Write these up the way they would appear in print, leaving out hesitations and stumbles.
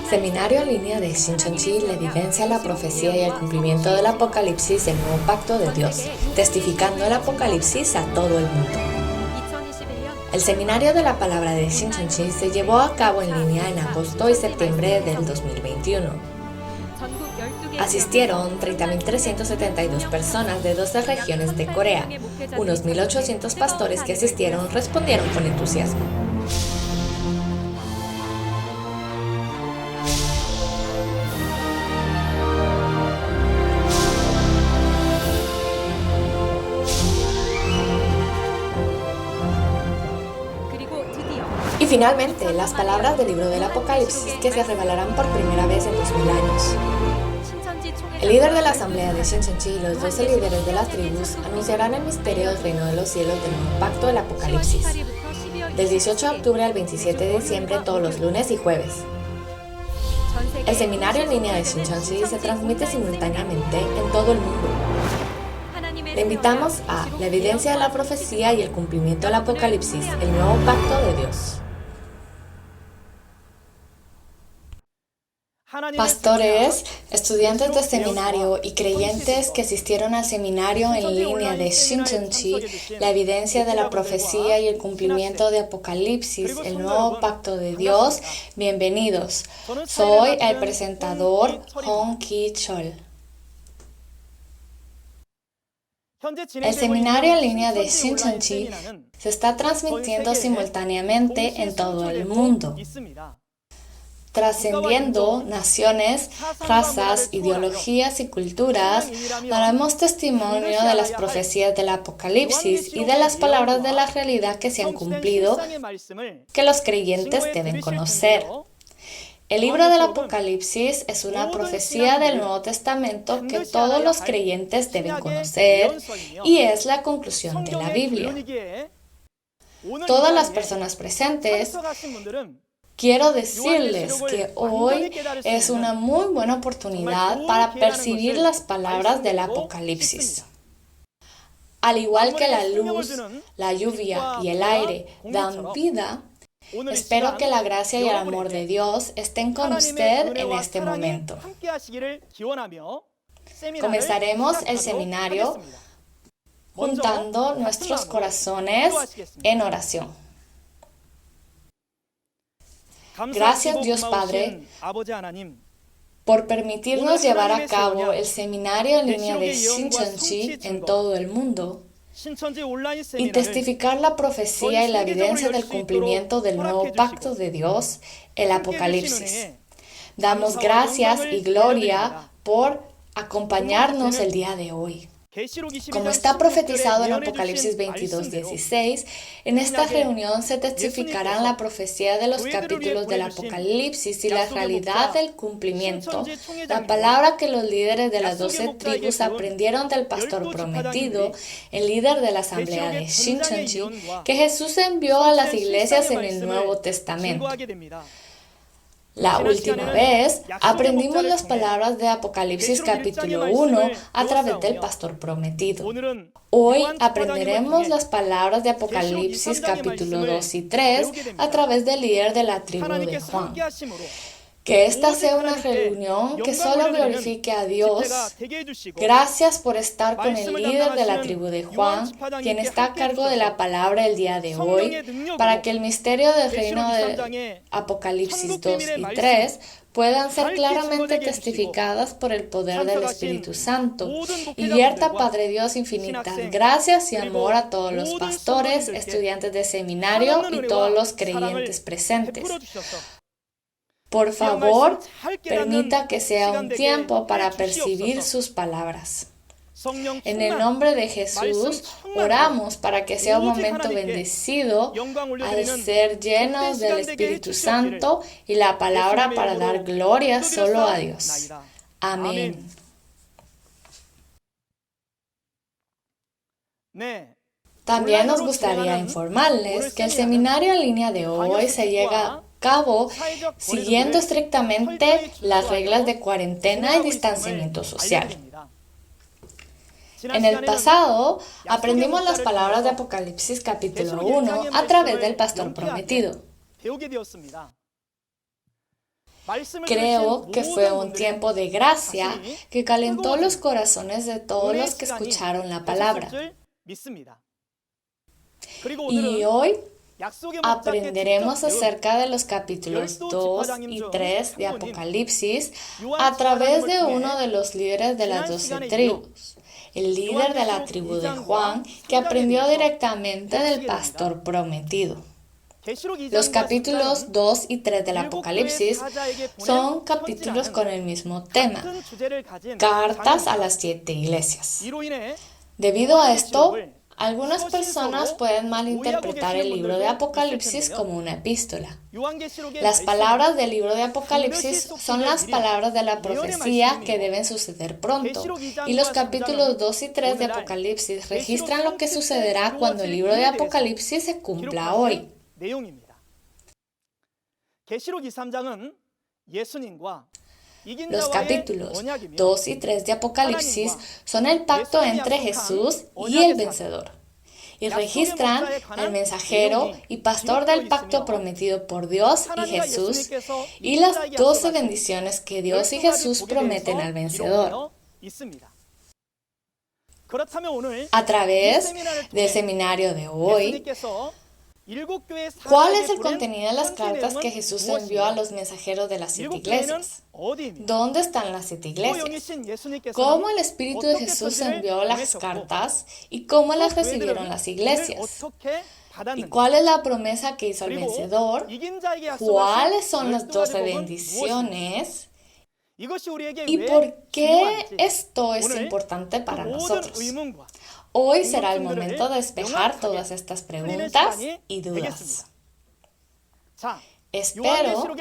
Seminario en línea de Shincheonji, la evidencia, la profecía y el cumplimiento del Apocalipsis, el nuevo pacto de Dios, testificando el Apocalipsis a todo el mundo. El seminario de la palabra de Shincheonji se llevó a cabo en línea en agosto y septiembre del 2021. Asistieron 30.372 personas de 12 regiones de Corea. Unos 1.800 pastores que asistieron respondieron con entusiasmo. Y finalmente, las palabras del libro del Apocalipsis que se revelarán por primera vez en 2000 años. El líder de la asamblea de Shincheonji y los 12 líderes de las tribus anunciarán el misterio del reino de los cielos del nuevo pacto del Apocalipsis, del 18 de octubre al 27 de diciembre todos los lunes y jueves. El seminario en línea de Shincheonji se transmite simultáneamente en todo el mundo. Le invitamos a la evidencia de la profecía y el cumplimiento del Apocalipsis, el nuevo pacto de Dios. Pastores, estudiantes de seminario y creyentes que asistieron al seminario en línea de Shincheonji, la evidencia de la profecía y el cumplimiento de Apocalipsis, el nuevo pacto de Dios, bienvenidos. Soy el presentador Hong Ki-chol. El seminario en línea de Shincheonji se está transmitiendo simultáneamente en todo el mundo, trascendiendo naciones, razas, ideologías y culturas. Daremos testimonio de las profecías del Apocalipsis y de las palabras de la realidad que se han cumplido, que los creyentes deben conocer. El libro del Apocalipsis es una profecía del Nuevo Testamento que todos los creyentes deben conocer y es la conclusión de la Biblia. Todas las personas presentes, quiero decirles que hoy es una muy buena oportunidad para percibir las palabras del Apocalipsis. Al igual que la luz, la lluvia y el aire dan vida, espero que la gracia y el amor de Dios estén con usted en este momento. Comenzaremos el seminario juntando nuestros corazones en oración. Gracias, Dios Padre, por permitirnos llevar a cabo el seminario en línea de Shincheonji en todo el mundo y testificar la profecía y la evidencia del cumplimiento del nuevo pacto de Dios, el Apocalipsis. Damos gracias y gloria por acompañarnos el día de hoy. Como está profetizado en Apocalipsis 22:16, en esta reunión se testificarán la profecía de los capítulos del Apocalipsis y la realidad del cumplimiento, la palabra que los líderes de las 12 tribus aprendieron del pastor prometido, el líder de la asamblea de Shincheonji, que Jesús envió a las iglesias en el Nuevo Testamento. La última vez aprendimos las palabras de Apocalipsis capítulo 1 a través del pastor prometido. Hoy aprenderemos las palabras de Apocalipsis capítulo 2 y 3 a través del líder de la tribu de Juan. Que esta sea una reunión que solo glorifique a Dios. Gracias por estar con el líder de la tribu de Juan, quien está a cargo de la palabra el día de hoy, para que el misterio del reino de Apocalipsis 2 y 3 puedan ser claramente testificadas por el poder del Espíritu Santo. Y vierta, Padre Dios, infinitas gracias y amor a todos los pastores, estudiantes de seminario y todos los creyentes presentes. Por favor, permita que sea un tiempo para percibir sus palabras. En el nombre de Jesús, oramos para que sea un momento bendecido al ser llenos del Espíritu Santo y la palabra para dar gloria solo a Dios. Amén. También nos gustaría informarles que el seminario en línea de hoy se llega cabo siguiendo estrictamente las reglas de cuarentena y distanciamiento social. En el pasado, aprendimos las palabras de Apocalipsis capítulo 1 a través del pastor prometido. Creo que fue un tiempo de gracia que calentó los corazones de todos los que escucharon la palabra. Y hoy aprenderemos acerca de los capítulos 2 y 3 de Apocalipsis a través de uno de los líderes de las 12 tribus, el líder de la tribu de Juan, que aprendió directamente del pastor prometido. Los capítulos 2 y 3 del Apocalipsis son capítulos con el mismo tema, cartas a las 7 iglesias. Debido a esto, algunas personas pueden malinterpretar el libro de Apocalipsis como una epístola. Las palabras del libro de Apocalipsis son las palabras de la profecía que deben suceder pronto, y los capítulos 2 y 3 de Apocalipsis registran lo que sucederá cuando el libro de Apocalipsis se cumpla hoy. Los capítulos 2 y 3 de Apocalipsis son el pacto entre Jesús y el vencedor, y registran al mensajero y pastor del pacto prometido por Dios y Jesús, y las 12 bendiciones que Dios y Jesús prometen al vencedor. A través del seminario de hoy, ¿cuál es el contenido de las cartas que Jesús envió a los mensajeros de las 7 iglesias? ¿Dónde están las 7 iglesias? ¿Cómo el Espíritu de Jesús envió las cartas y cómo las recibieron las iglesias? ¿Y cuál es la promesa que hizo el vencedor? ¿Cuáles son las 12 bendiciones? ¿Y por qué esto es importante para nosotros? Hoy será el momento de despejar todas estas preguntas y dudas. Espero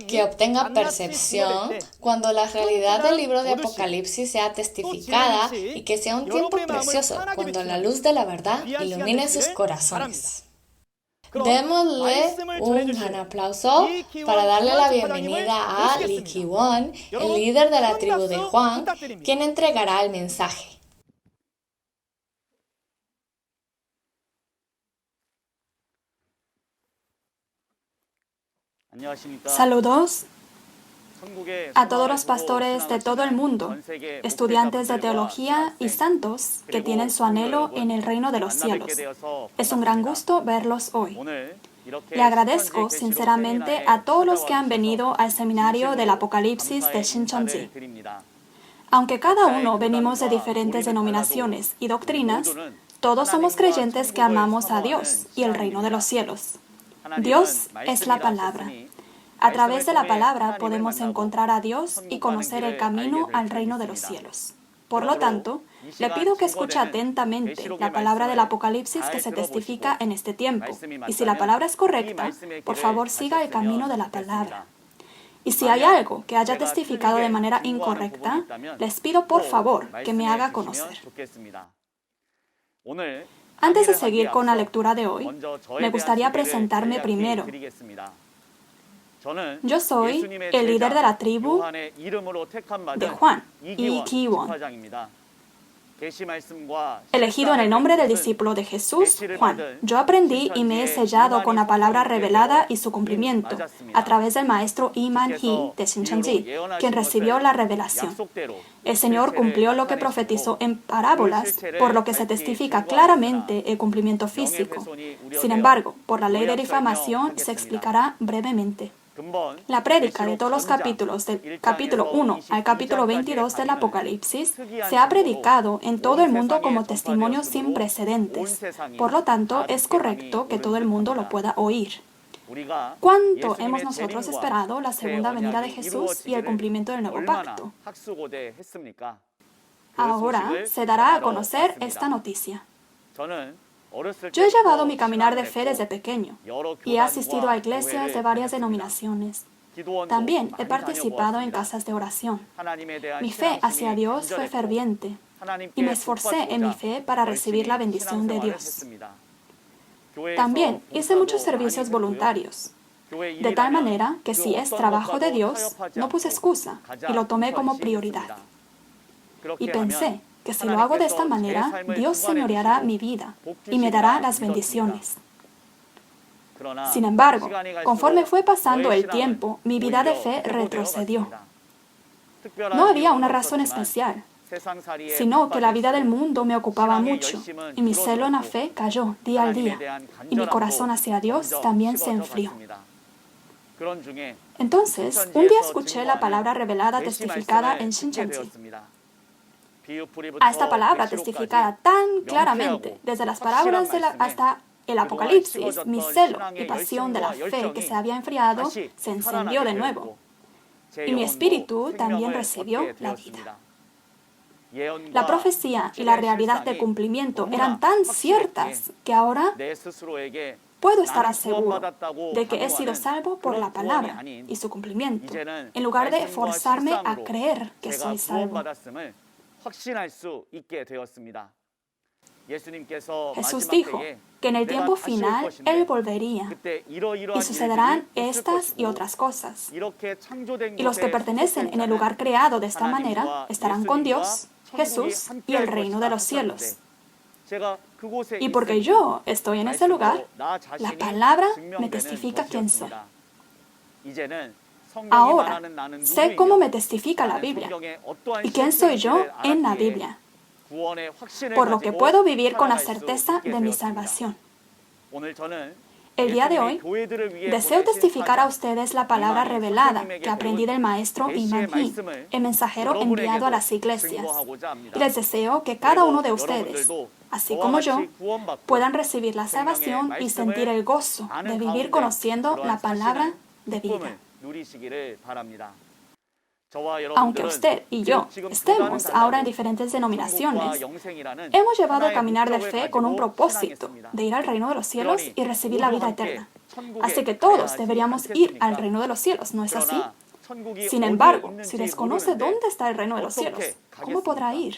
que obtenga percepción cuando la realidad del libro de Apocalipsis sea testificada y que sea un tiempo precioso cuando la luz de la verdad ilumine sus corazones. Démosle un gran aplauso para darle la bienvenida a Lee Ki-won, el líder de la tribu de Juan, quien entregará el mensaje. Saludos a todos los pastores de todo el mundo, estudiantes de teología y santos que tienen su anhelo en el reino de los cielos. Es un gran gusto verlos hoy. Le agradezco sinceramente a todos los que han venido al seminario del Apocalipsis de Shincheonji. Aunque cada uno venimos de diferentes denominaciones y doctrinas, todos somos creyentes que amamos a Dios y el reino de los cielos. Dios es la palabra. A través de la palabra podemos encontrar a Dios y conocer el camino al reino de los cielos. Por lo tanto, le pido que escuche atentamente la palabra del Apocalipsis que se testifica en este tiempo. Y si la palabra es correcta, por favor siga el camino de la palabra. Y si hay algo que haya testificado de manera incorrecta, les pido por favor que me haga conocer. Antes de seguir con la lectura de hoy, me gustaría presentarme primero. Yo soy el líder de la tribu de Juan, Lee Ki-won, elegido en el nombre del discípulo de Jesús, Juan. Yo aprendí y me he sellado con la palabra revelada y su cumplimiento a través del maestro Lee Man-hee de Shincheonji, quien recibió la revelación. El Señor cumplió lo que profetizó en parábolas, por lo que se testifica claramente el cumplimiento físico. Sin embargo, por la ley de difamación se explicará brevemente. La prédica de todos los capítulos, del capítulo 1 al capítulo 22 del Apocalipsis, se ha predicado en todo el mundo como testimonio sin precedentes. Por lo tanto, es correcto que todo el mundo lo pueda oír. ¿Cuánto hemos nosotros esperado la segunda venida de Jesús y el cumplimiento del nuevo pacto? Ahora se dará a conocer esta noticia. Yo he llevado mi caminar de fe desde pequeño y he asistido a iglesias de varias denominaciones. También he participado en casas de oración. Mi fe hacia Dios fue ferviente y me esforcé en mi fe para recibir la bendición de Dios. También hice muchos servicios voluntarios, de tal manera que si es trabajo de Dios, no puse excusa y lo tomé como prioridad. Y pensé que si lo hago de esta manera, Dios señoreará mi vida y me dará las bendiciones. Sin embargo, conforme fue pasando el tiempo, mi vida de fe retrocedió. No había una razón especial, sino que la vida del mundo me ocupaba mucho, y mi celo en la fe cayó día al día, y mi corazón hacia Dios también se enfrió. Entonces, un día escuché la palabra revelada testificada en Shincheonji. A esta palabra testificada tan claramente, desde las parábolas hasta el Apocalipsis, mi celo y pasión de la fe que se había enfriado se encendió de nuevo, y mi espíritu también recibió la vida. La profecía y la realidad de cumplimiento eran tan ciertas que ahora puedo estar seguro de que he sido salvo por la palabra y su cumplimiento, en lugar de forzarme a creer que soy salvo. Jesús dijo que en el tiempo final Él volvería y sucederán estas y otras cosas. Y los que pertenecen en el lugar creado de esta manera estarán con Dios, Jesús y el reino de los cielos. Y porque yo estoy en ese lugar, la palabra me testifica quién soy. Ahora, sé cómo me testifica la Biblia y quién soy yo en la Biblia, por lo que puedo vivir con la certeza de mi salvación. El día de hoy, deseo testificar a ustedes la palabra revelada que aprendí del maestro Iman Hee, el mensajero enviado a las iglesias. Y les deseo que cada uno de ustedes, así como yo, puedan recibir la salvación y sentir el gozo de vivir conociendo la palabra de vida. Aunque usted y yo estemos ahora en diferentes denominaciones, hemos llevado a caminar de fe con un propósito de ir al reino de los cielos y recibir la vida eterna. Así que todos deberíamos ir al reino de los cielos, ¿no es así? Sin embargo, si desconoce dónde está el reino de los cielos, ¿cómo podrá ir?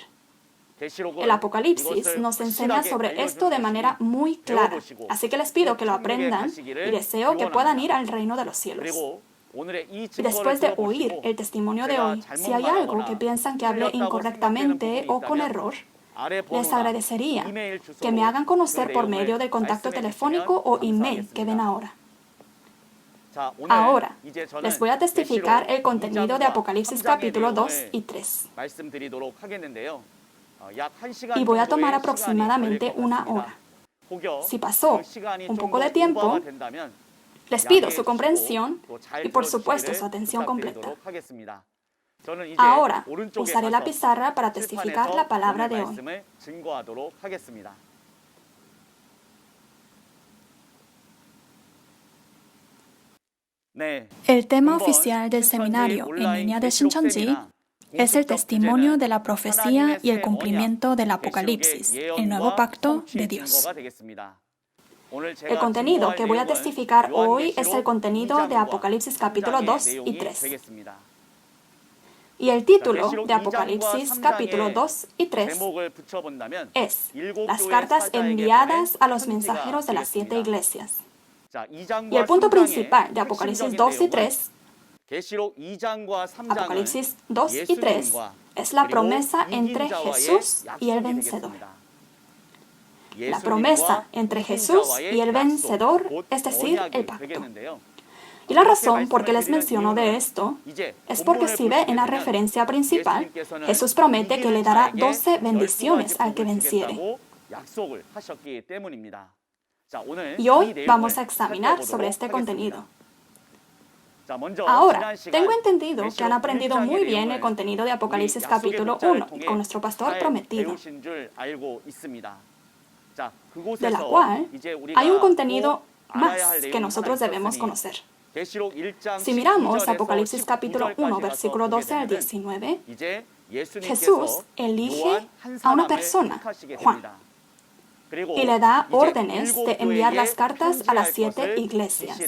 El Apocalipsis nos enseña sobre esto de manera muy clara, así que les pido que lo aprendan y deseo que puedan ir al reino de los cielos. Y después de oír el testimonio de hoy, si hay algo que piensan que hablé incorrectamente o con error, les agradecería que me hagan conocer por medio del contacto telefónico o email que ven ahora. Ahora, les voy a testificar el contenido de Apocalipsis capítulo 2 y 3. Y voy a tomar aproximadamente 1 hora. Si pasó un poco de tiempo, les pido su comprensión y, por supuesto, su atención completa. Ahora, usaré la pizarra para testificar la palabra de hoy. El tema oficial del seminario en línea de Shincheonji es el testimonio de la profecía y el cumplimiento del Apocalipsis, el nuevo pacto de Dios. El contenido que voy a testificar hoy es el contenido de Apocalipsis capítulo 2 y 3. Y el título de Apocalipsis capítulo 2 y 3 es Las cartas enviadas a los mensajeros de las 7 iglesias. Y el punto principal de Apocalipsis 2 y 3, Apocalipsis 2 y 3, es la promesa entre Jesús y el vencedor. La promesa entre Jesús y el vencedor, es decir, el pacto. Y la razón por qué les menciono de esto es porque si ve en la referencia principal, Jesús promete que le dará 12 bendiciones al que venciere. Y hoy vamos a examinar sobre este contenido. Ahora, tengo entendido que han aprendido muy bien el contenido de Apocalipsis capítulo 1 con nuestro pastor prometido, de la cual hay un contenido más que nosotros debemos conocer. Si miramos Apocalipsis capítulo 1, versículo 12 al 19, Jesús elige a una persona, Juan, y le da órdenes de enviar las cartas a las 7 iglesias.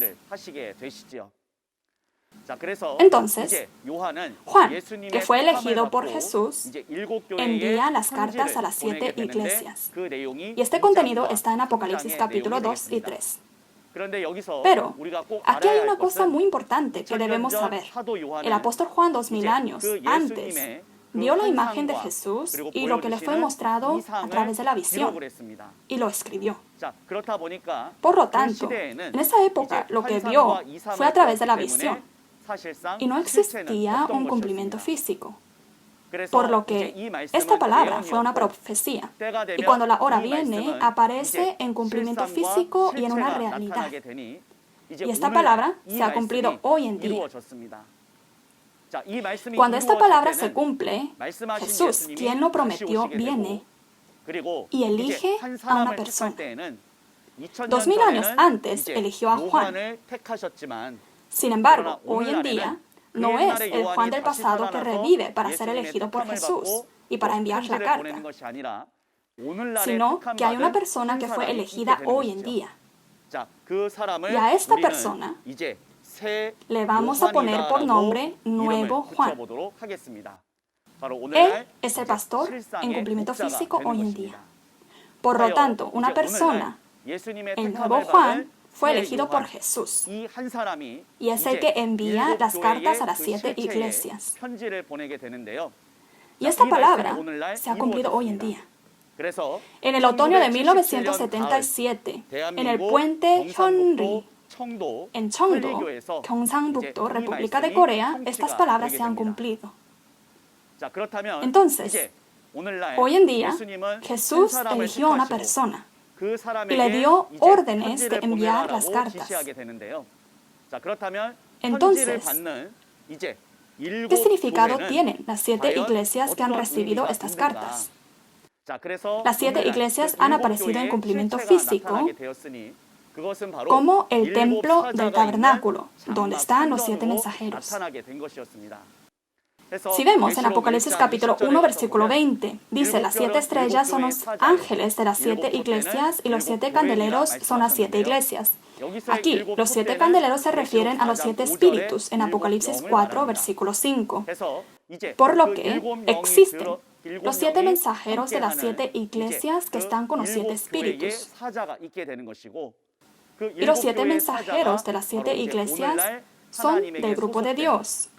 Entonces, Juan, que fue elegido por Jesús, envía las cartas a las 7 iglesias. Y este contenido está en Apocalipsis capítulo 2 y 3. Pero aquí hay una cosa muy importante que debemos saber. El apóstol Juan 2000 años antes vio la imagen de Jesús y lo que le fue mostrado a través de la visión y lo escribió. Por lo tanto, en esa época lo que vio fue a través de la visión y no existía un cumplimiento físico. Por lo que esta palabra fue una profecía. Y cuando la hora viene, aparece en cumplimiento físico y en una realidad. Y esta palabra se ha cumplido hoy en día. Cuando esta palabra se cumple, Jesús, quien lo prometió, viene y elige a una persona. 2000 años antes eligió a Juan. Sin embargo, hoy en día, no es el Juan del pasado que revive para ser elegido por Jesús y para enviar la carta, sino que hay una persona que fue elegida hoy en día. Y a esta persona le vamos a poner por nombre Nuevo Juan. Él es el pastor en cumplimiento físico hoy en día. Por lo tanto, una persona, el Nuevo Juan, fue elegido por Jesús y es el que envía las cartas a las 7 iglesias. Y esta palabra se ha cumplido hoy en día. En el otoño de 1977, en el puente Hyunri, en Cheongdo, Gyeongsangbuk-do, República de Corea, estas palabras se han cumplido. Entonces, hoy en día, Jesús eligió a una persona y le dio órdenes de enviar las cartas. Entonces, ¿qué significado tienen las 7 iglesias que han recibido estas cartas? Las 7 iglesias han aparecido en cumplimiento físico como el templo del tabernáculo, donde están los 7 mensajeros. Si vemos en Apocalipsis capítulo 1, versículo 20, dice, las 7 estrellas son los ángeles de las 7 iglesias y los 7 candeleros son las 7 iglesias. Aquí, los 7 candeleros se refieren a los 7 espíritus en Apocalipsis 4, versículo 5. Por lo que existen los 7 mensajeros de las 7 iglesias que están con los 7 espíritus. Y los 7 mensajeros de las 7 iglesias son del grupo de Dios,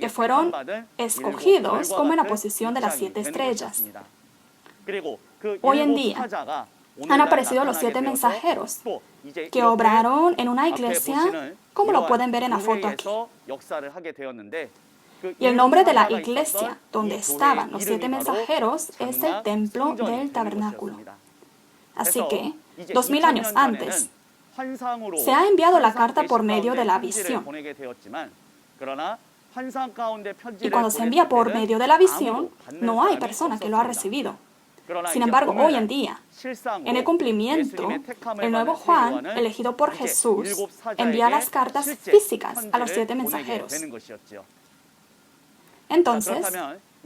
que fueron escogidos como en la posición de las 7 estrellas. Hoy en día han aparecido los 7 mensajeros que obraron en una iglesia, como lo pueden ver en la foto aquí. Y el nombre de la iglesia donde estaban los 7 mensajeros es el templo del tabernáculo. Así que, 2000 años antes, se ha enviado la carta por medio de la visión. Y cuando se envía por medio de la visión, no hay persona que lo ha recibido. Sin embargo, hoy en día, en el cumplimiento, el nuevo Juan, elegido por Jesús, envía las cartas físicas a los 7 mensajeros. Entonces,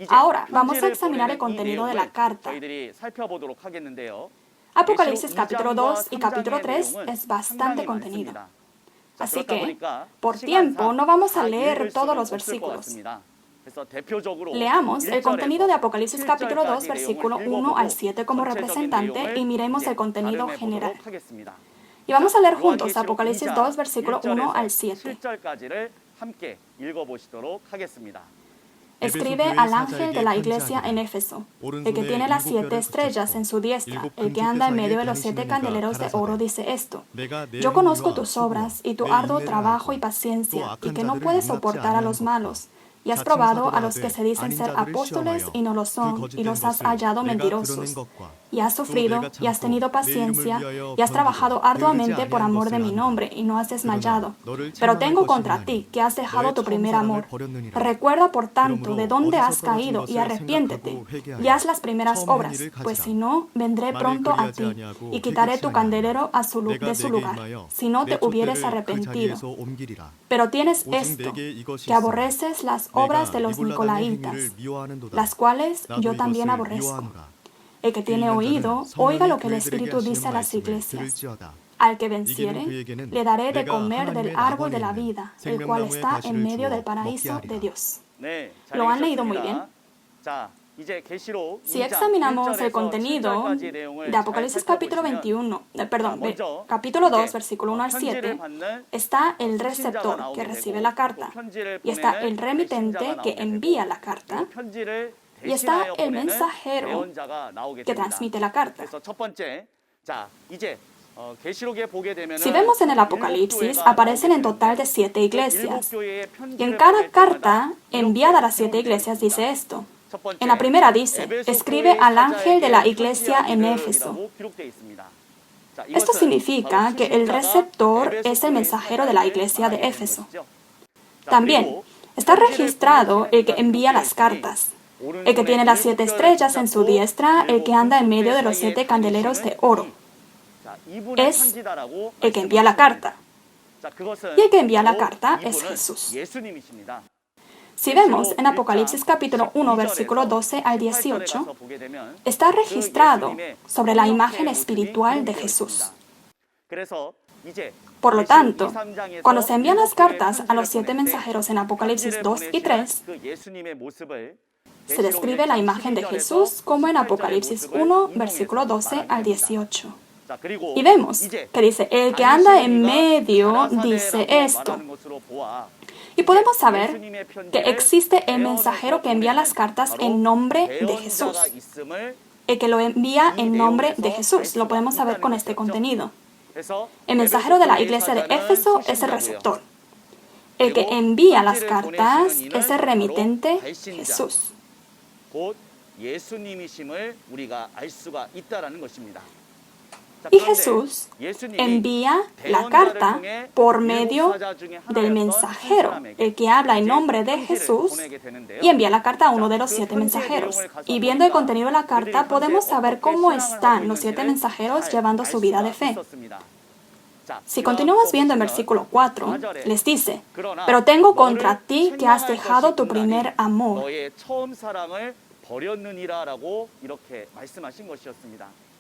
ahora vamos a examinar el contenido de la carta. Apocalipsis capítulo 2 y capítulo 3 es bastante contenido. Así que, por tiempo, no vamos a leer todos los versículos. Leamos el contenido de Apocalipsis capítulo 2, versículo 1 al 7 como representante y miremos el contenido general. Y vamos a leer juntos Apocalipsis 2, versículo 1 al 7. Escribe al ángel de la iglesia en Éfeso, el que tiene las 7 estrellas en su diestra, el que anda en medio de los 7 candeleros de oro, dice esto: Yo conozco tus obras y tu arduo trabajo y paciencia, y que no puedes soportar a los malos. Y has probado a los que se dicen ser apóstoles y no lo son, y los has hallado mentirosos. Y has sufrido, y has tenido paciencia, y has trabajado arduamente por amor de mi nombre, y no has desmayado. Pero tengo contra ti, que has dejado tu primer amor. Recuerda, por tanto, de dónde has caído, y arrepiéntete, y haz las primeras obras, pues si no, vendré pronto a ti, y quitaré tu candelero de su lugar, si no te hubieres arrepentido. Pero tienes esto, que aborreces las obras de los nicolaitas, las cuales yo también aborrezco. El que tiene oído, oiga lo que el Espíritu dice a las iglesias. Al que venciere, le daré de comer del árbol de la vida, el cual está en medio del paraíso de Dios. ¿Lo han leído muy bien? Si examinamos el contenido de Apocalipsis capítulo 2, versículo 1 al 7, está el receptor que recibe la carta, y está el remitente que envía la carta, y está el mensajero que transmite la carta. Si vemos en el Apocalipsis, aparecen en total de 7 iglesias, y en cada carta enviada a las 7 iglesias dice esto. En la primera dice, escribe al ángel de la iglesia en Éfeso. Esto significa que el receptor es el mensajero de la iglesia de Éfeso. También está registrado el que envía las cartas, el que tiene las 7 estrellas en su diestra, el que anda en medio de los 7 candeleros de oro. Es el que envía la carta. Y el que envía la carta es Jesús. Si vemos en Apocalipsis capítulo 1, versículo 12 al 18, está registrado sobre la imagen espiritual de Jesús. Por lo tanto, cuando se envían las cartas a los 7 mensajeros en Apocalipsis 2 y 3, se describe la imagen de Jesús como en Apocalipsis 1, versículo 12 al 18. Y vemos que dice, el que anda en medio dice esto. Y podemos saber que existe el mensajero que envía las cartas en nombre de Jesús. El que lo envía en nombre de Jesús. Lo podemos saber con este contenido. El mensajero de la iglesia de Éfeso es el receptor. El que envía las cartas es el remitente, Jesús. Y Jesús envía la carta por medio del mensajero, el que habla en nombre de Jesús, y envía la carta a uno de los 7 mensajeros. Y viendo el contenido de la carta, podemos saber cómo están los 7 mensajeros llevando su vida de fe. Si continuamos viendo en versículo 4, les dice, pero tengo contra ti que has dejado tu primer amor.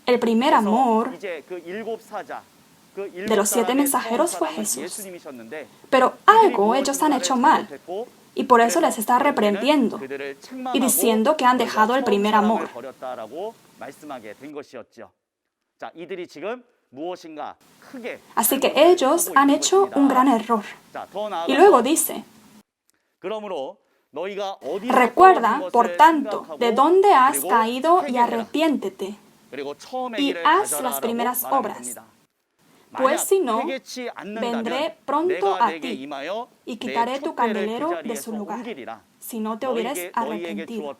El primer amor de los 7 mensajeros fue Jesús. Pero algo ellos han hecho mal, y por eso les está reprendiendo y diciendo que han dejado el primer amor. Así que ellos han hecho un gran error. Y luego dice, recuerda, por tanto, de dónde has caído y arrepiéntete. Y haz las primeras obras. Pues si no, vendré pronto a ti y quitaré tu candelero de su lugar, si no te hubieres arrepentido.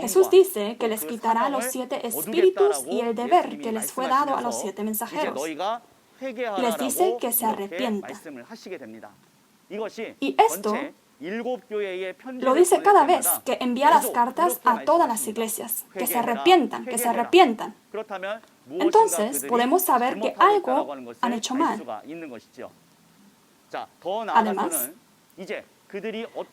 Jesús dice que les quitará los 7 espíritus y el deber que les fue dado a los 7 mensajeros. Y les dice que se arrepientan. Y esto lo dice cada vez que envía las cartas a todas las iglesias, que se arrepientan, que se arrepientan. Entonces podemos saber que algo han hecho mal. Además,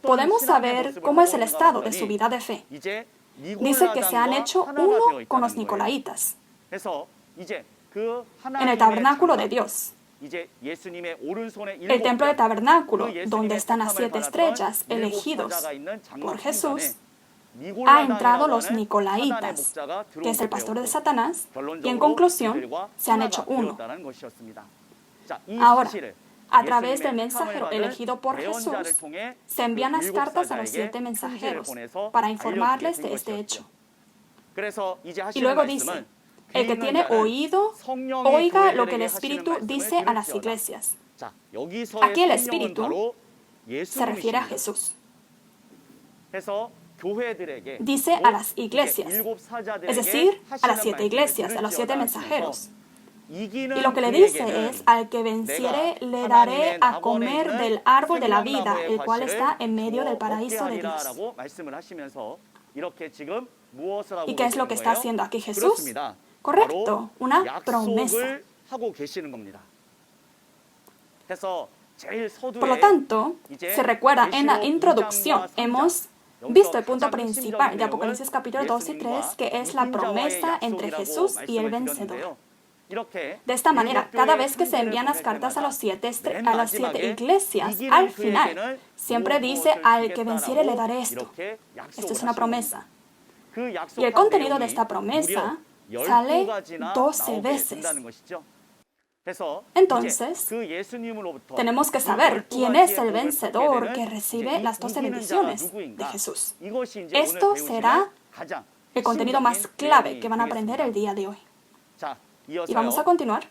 podemos saber cómo es el estado de su vida de fe. Dice que se han hecho uno con los Nicolaitas en el tabernáculo de Dios. El templo del tabernáculo, donde están las 7 estrellas elegidos por Jesús, ha entrado los Nicolaitas, que es el pastor de Satanás, y en conclusión se han hecho uno. Ahora, a través del mensajero elegido por Jesús, se envían las cartas a los 7 mensajeros para informarles de este hecho. Y luego dice, el que tiene oído, oiga lo que el Espíritu dice a las iglesias. Aquí el Espíritu se refiere a Jesús. Dice a las iglesias, es decir, a las 7 iglesias, a los 7 mensajeros. Y lo que le dice es, al que venciere le daré a comer del árbol de la vida, el cual está en medio del paraíso de Dios. ¿Y qué es lo que está haciendo aquí Jesús? Correcto, una promesa. Por lo tanto, se recuerda en la introducción, hemos visto el punto principal de Apocalipsis capítulo 2 y 3, que es la promesa entre Jesús y el vencedor. De esta manera, cada vez que se envían las cartas a las 7 iglesias, al final, siempre dice, al que venciere le daré esto. Esto es una promesa. Y el contenido de esta promesa sale 12 veces. Entonces, tenemos que saber quién es el vencedor que recibe las 12 bendiciones de Jesús. Esto será el contenido más clave que van a aprender el día de hoy. Y vamos a continuar.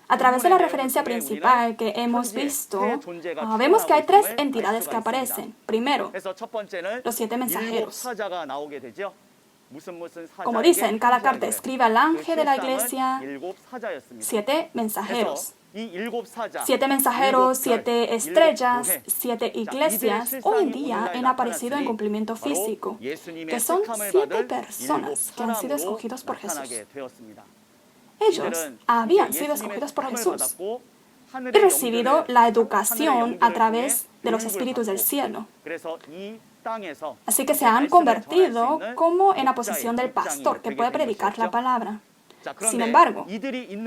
A través de la referencia principal que hemos visto, vemos que hay 3 entidades que aparecen. Primero, los 7 mensajeros. Como dice en cada carta, escribe al ángel de la iglesia 7 mensajeros. 7 mensajeros, 7 estrellas, 7 iglesias, hoy en día han aparecido en cumplimiento físico, que son 7 personas que han sido escogidos por Jesús. Ellos habían sido escogidos por Jesús y recibido la educación a través de los espíritus del cielo. Así que se han convertido como en la posición del pastor que puede predicar la palabra. Sin embargo,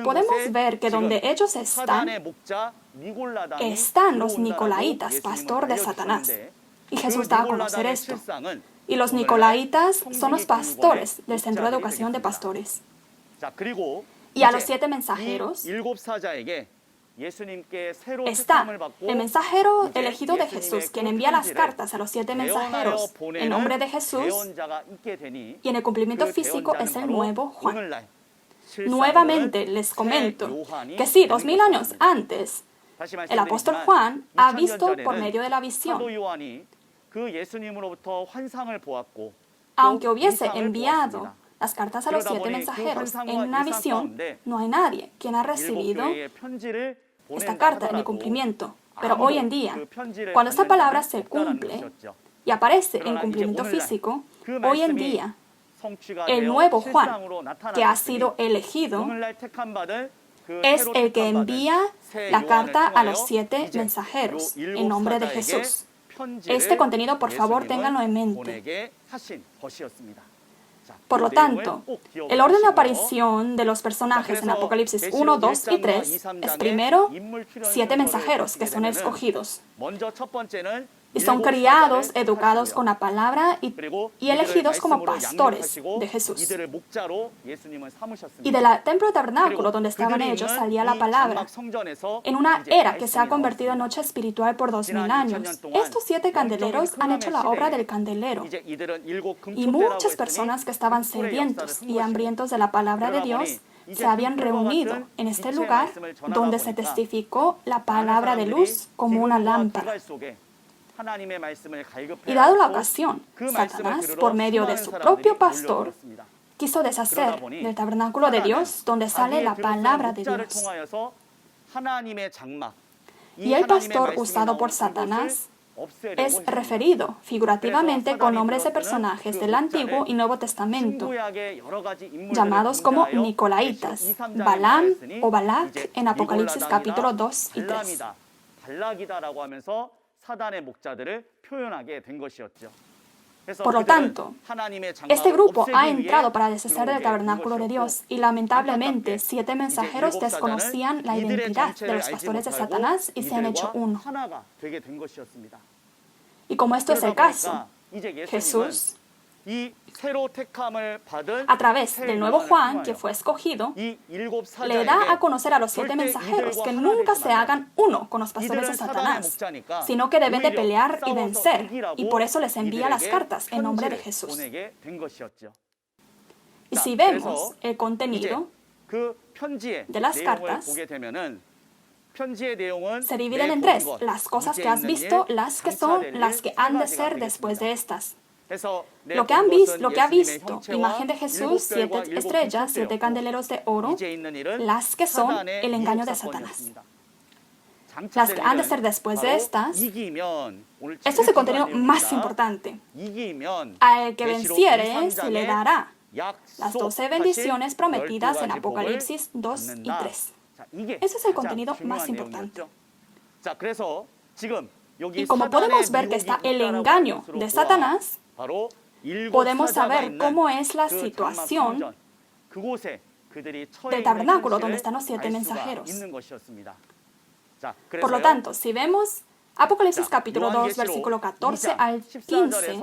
podemos ver que donde ellos están los nicolaitas, pastor de Satanás. Y Jesús da a conocer esto. Y los nicolaitas son los pastores del Centro de Educación de Pastores. Y a los 7 mensajeros está el mensajero elegido de Jesús, quien envía las cartas a los 7 mensajeros en nombre de Jesús, y en el cumplimiento físico es el nuevo Juan. Nuevamente les comento que sí, 2000 años antes, el apóstol Juan ha visto por medio de la visión. Aunque hubiese enviado las cartas a los 7 mensajeros en una visión, no hay nadie quien ha recibido esta carta en el cumplimiento. Pero hoy en día, cuando esta palabra se cumple y aparece en cumplimiento físico, hoy en día, el nuevo Juan, que ha sido elegido, es el que envía la carta a los 7 mensajeros en nombre de Jesús. Este contenido, por favor, ténganlo en mente. Por lo tanto, el orden de aparición de los personajes en Apocalipsis 1, 2 y 3 es primero 7 mensajeros que son escogidos. Y son criados, educados con la palabra y elegidos como pastores de Jesús. Y del templo de tabernáculo donde estaban ellos salía la palabra en una era que se ha convertido en noche espiritual por 2000 años. Estos 7 candeleros han hecho la obra del candelero. Y muchas personas que estaban sedientos y hambrientos de la palabra de Dios se habían reunido en este lugar donde se testificó la palabra de luz como una lámpara. Y dado la ocasión, Satanás, por medio de su propio pastor, quiso deshacer del tabernáculo de Dios donde sale la palabra de Dios. Y el pastor usado por Satanás es referido figurativamente con nombres de personajes del Antiguo y Nuevo Testamento, llamados como nicolaitas, Balaam o Balac en Apocalipsis capítulo 2 y 3. Por lo tanto, este grupo ha entrado para deshacer del tabernáculo de Dios y lamentablemente 7 mensajeros desconocían la identidad de los pastores de Satanás y se han hecho uno. Y como esto es el caso, Jesús, a través del nuevo Juan, que fue escogido, le da a conocer a los 7 mensajeros que nunca se hagan uno con los pastores de Satanás, sino que deben de pelear y vencer, y por eso les envía las cartas en nombre de Jesús. Y si vemos el contenido de las cartas, se dividen en 3, las cosas que has visto, las que son, las que han de ser después de estas. Lo que ha visto, imagen de Jesús, 7 estrellas, 7 candeleros de oro, las que son el engaño de Satanás. Las que han de ser después de estas, esto es el contenido más importante. Al que venciere se le dará las 12 bendiciones prometidas en Apocalipsis 2 y 3. Ese es el contenido más importante. Y como podemos ver que está el engaño de Satanás, podemos saber cómo es la situación del tabernáculo donde están los 7 mensajeros. Por lo tanto, si vemos Apocalipsis capítulo 2, versículo 14 al 15,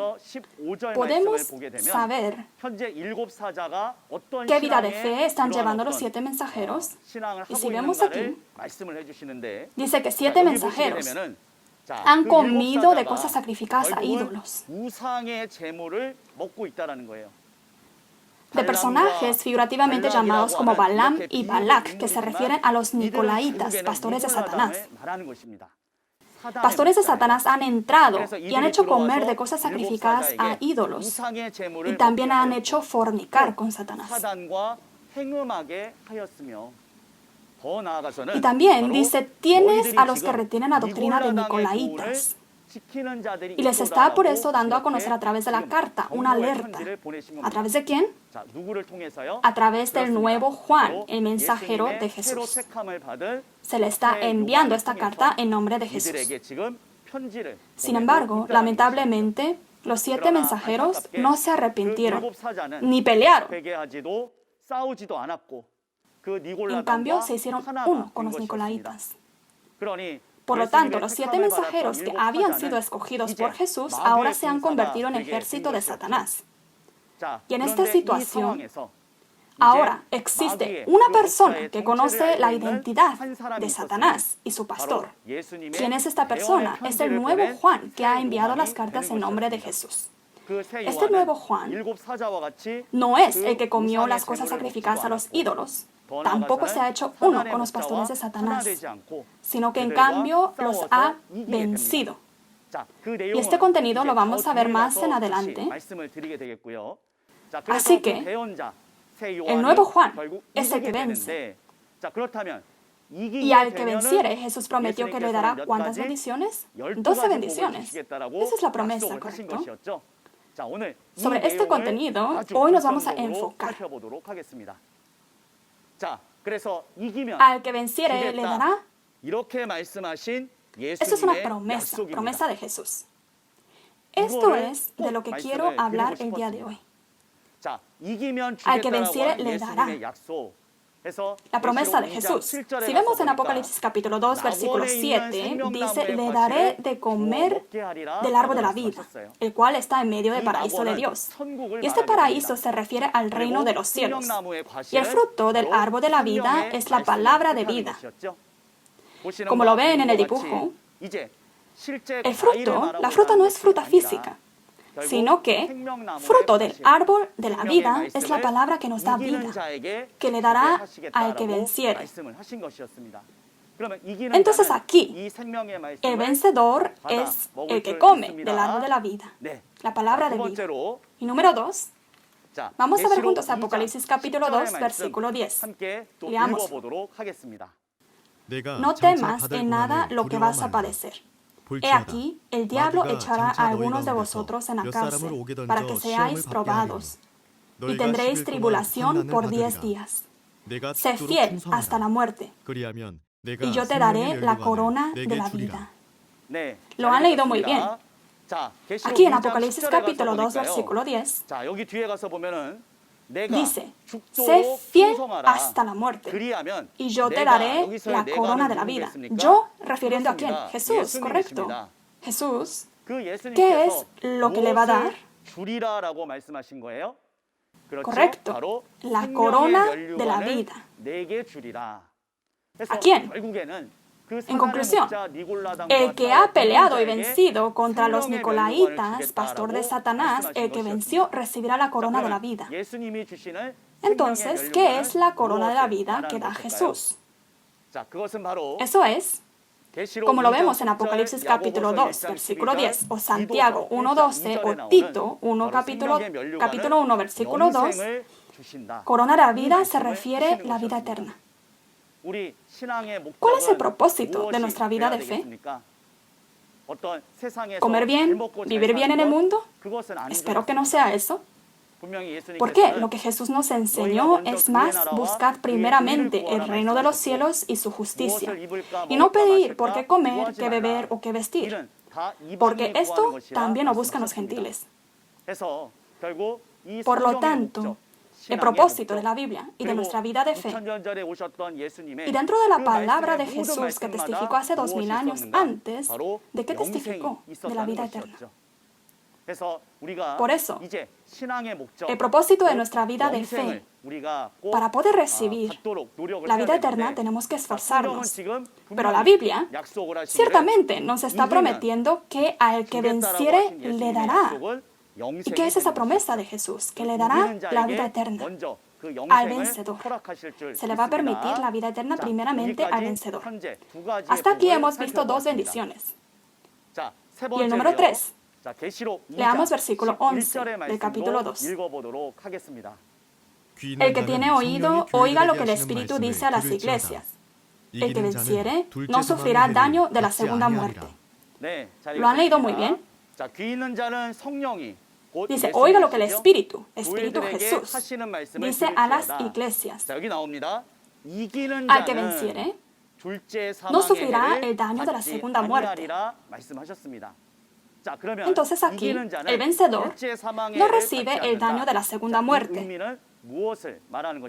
podemos saber qué vida de fe están llevando los 7 mensajeros. Y si vemos aquí, dice que 7 mensajeros han comido de cosas sacrificadas a ídolos. De personajes figurativamente llamados como Balaam y Balak, que se refieren a los nicolaitas, pastores de Satanás. Pastores de Satanás han entrado y han hecho comer de cosas sacrificadas a ídolos y también han hecho fornicar con Satanás. Y también dice, tienes a los que retienen la doctrina de nicolaitas. Y les está por eso dando a conocer a través de la carta una alerta. ¿A través de quién? A través del nuevo Juan, el mensajero de Jesús. Se le está enviando esta carta en nombre de Jesús. Sin embargo, lamentablemente, los 7 mensajeros no se arrepintieron, ni pelearon. En cambio, se hicieron uno con los nicolaitas. Por lo tanto, los 7 mensajeros que habían sido escogidos por Jesús ahora se han convertido en ejército de Satanás. Y en esta situación, ahora existe una persona que conoce la identidad de Satanás y su pastor. ¿Quién es esta persona? Es el nuevo Juan que ha enviado las cartas en nombre de Jesús. Este nuevo Juan no es el que comió las cosas sacrificadas a los ídolos. Tampoco se ha hecho uno con los pastores de Satanás, sino que en cambio los ha vencido. Y este contenido lo vamos a ver más en adelante. Así que el nuevo Juan es el que vence. Y al que venciere, Jesús prometió que le dará ¿cuántas bendiciones? 12 bendiciones. Esa es la promesa, ¿correcto? Sobre este contenido, hoy nos vamos a enfocar. Al que venciere le dará. Esto es una promesa de Jesús. Esto es de lo que quiero hablar el día de hoy. Al que venciere le dará. La promesa de Jesús. Si vemos en Apocalipsis capítulo 2, versículo 7, dice, le daré de comer del árbol de la vida, el cual está en medio del paraíso de Dios. Y este paraíso se refiere al reino de los cielos. Y el fruto del árbol de la vida es la palabra de vida. Como lo ven en el dibujo, el fruto, la fruta no es fruta física, sino que fruto del árbol de la vida es la palabra que nos da vida, que le dará al que venciere. Entonces aquí, el vencedor es el que come del árbol de la vida, la palabra de vida. Y número 2, vamos a ver juntos Apocalipsis capítulo 2, versículo 10. Leamos. No temas en nada lo que vas a padecer. He aquí, el diablo echará a algunos de vosotros en la cárcel, para que seáis probados, y tendréis tribulación por 10 días. Sé fiel hasta la muerte, y yo te daré la corona de la vida. Lo han leído muy bien. Aquí en Apocalipsis capítulo 2, versículo 10, dice, sé fiel hasta la muerte, y yo te daré la corona de la vida. Yo, refiriendo a quién? Jesús, correcto. Jesús, ¿qué es lo que le va a dar? Correcto, la corona de la vida. ¿A quién? En conclusión, el que ha peleado y vencido contra los nicolaitas, pastor de Satanás, el que venció, recibirá la corona de la vida. Entonces, ¿qué es la corona de la vida que da Jesús? Eso es, como lo vemos en Apocalipsis capítulo 2, versículo 10, o Santiago 1:12, o Tito 1, capítulo 1, versículo 2, corona de la vida se refiere a la vida eterna. ¿Cuál es el propósito de nuestra vida de fe? ¿Comer bien? ¿Vivir bien en el mundo? Espero que no sea eso. Porque lo que Jesús nos enseñó es más buscar primeramente el reino de los cielos y su justicia. Y no pedir por qué comer, qué beber o qué vestir. Porque esto también lo buscan los gentiles. Por lo tanto, el propósito de la Biblia y de nuestra vida de fe. Y dentro de la palabra de Jesús que testificó hace 2000 años antes, ¿de qué testificó? De la vida eterna. Por eso, el propósito de nuestra vida de fe, para poder recibir la vida eterna tenemos que esforzarnos. Pero la Biblia ciertamente nos está prometiendo que al que venciere le dará. ¿Y qué es esa promesa de Jesús? Que le dará la vida eterna al vencedor. Se le va a permitir la vida eterna primeramente al vencedor. Hasta aquí hemos visto dos bendiciones. Y el número 3. Leamos versículo 11 del capítulo 2. El que tiene oído, oiga lo que el Espíritu dice a las iglesias. El que venciere no sufrirá daño de la segunda muerte. ¿Lo han leído muy bien? Dice, oiga lo que el Espíritu Jesús, dice a las iglesias. Al que venciere no sufrirá el daño de la segunda muerte. Entonces aquí, el vencedor no recibe el daño de la segunda muerte.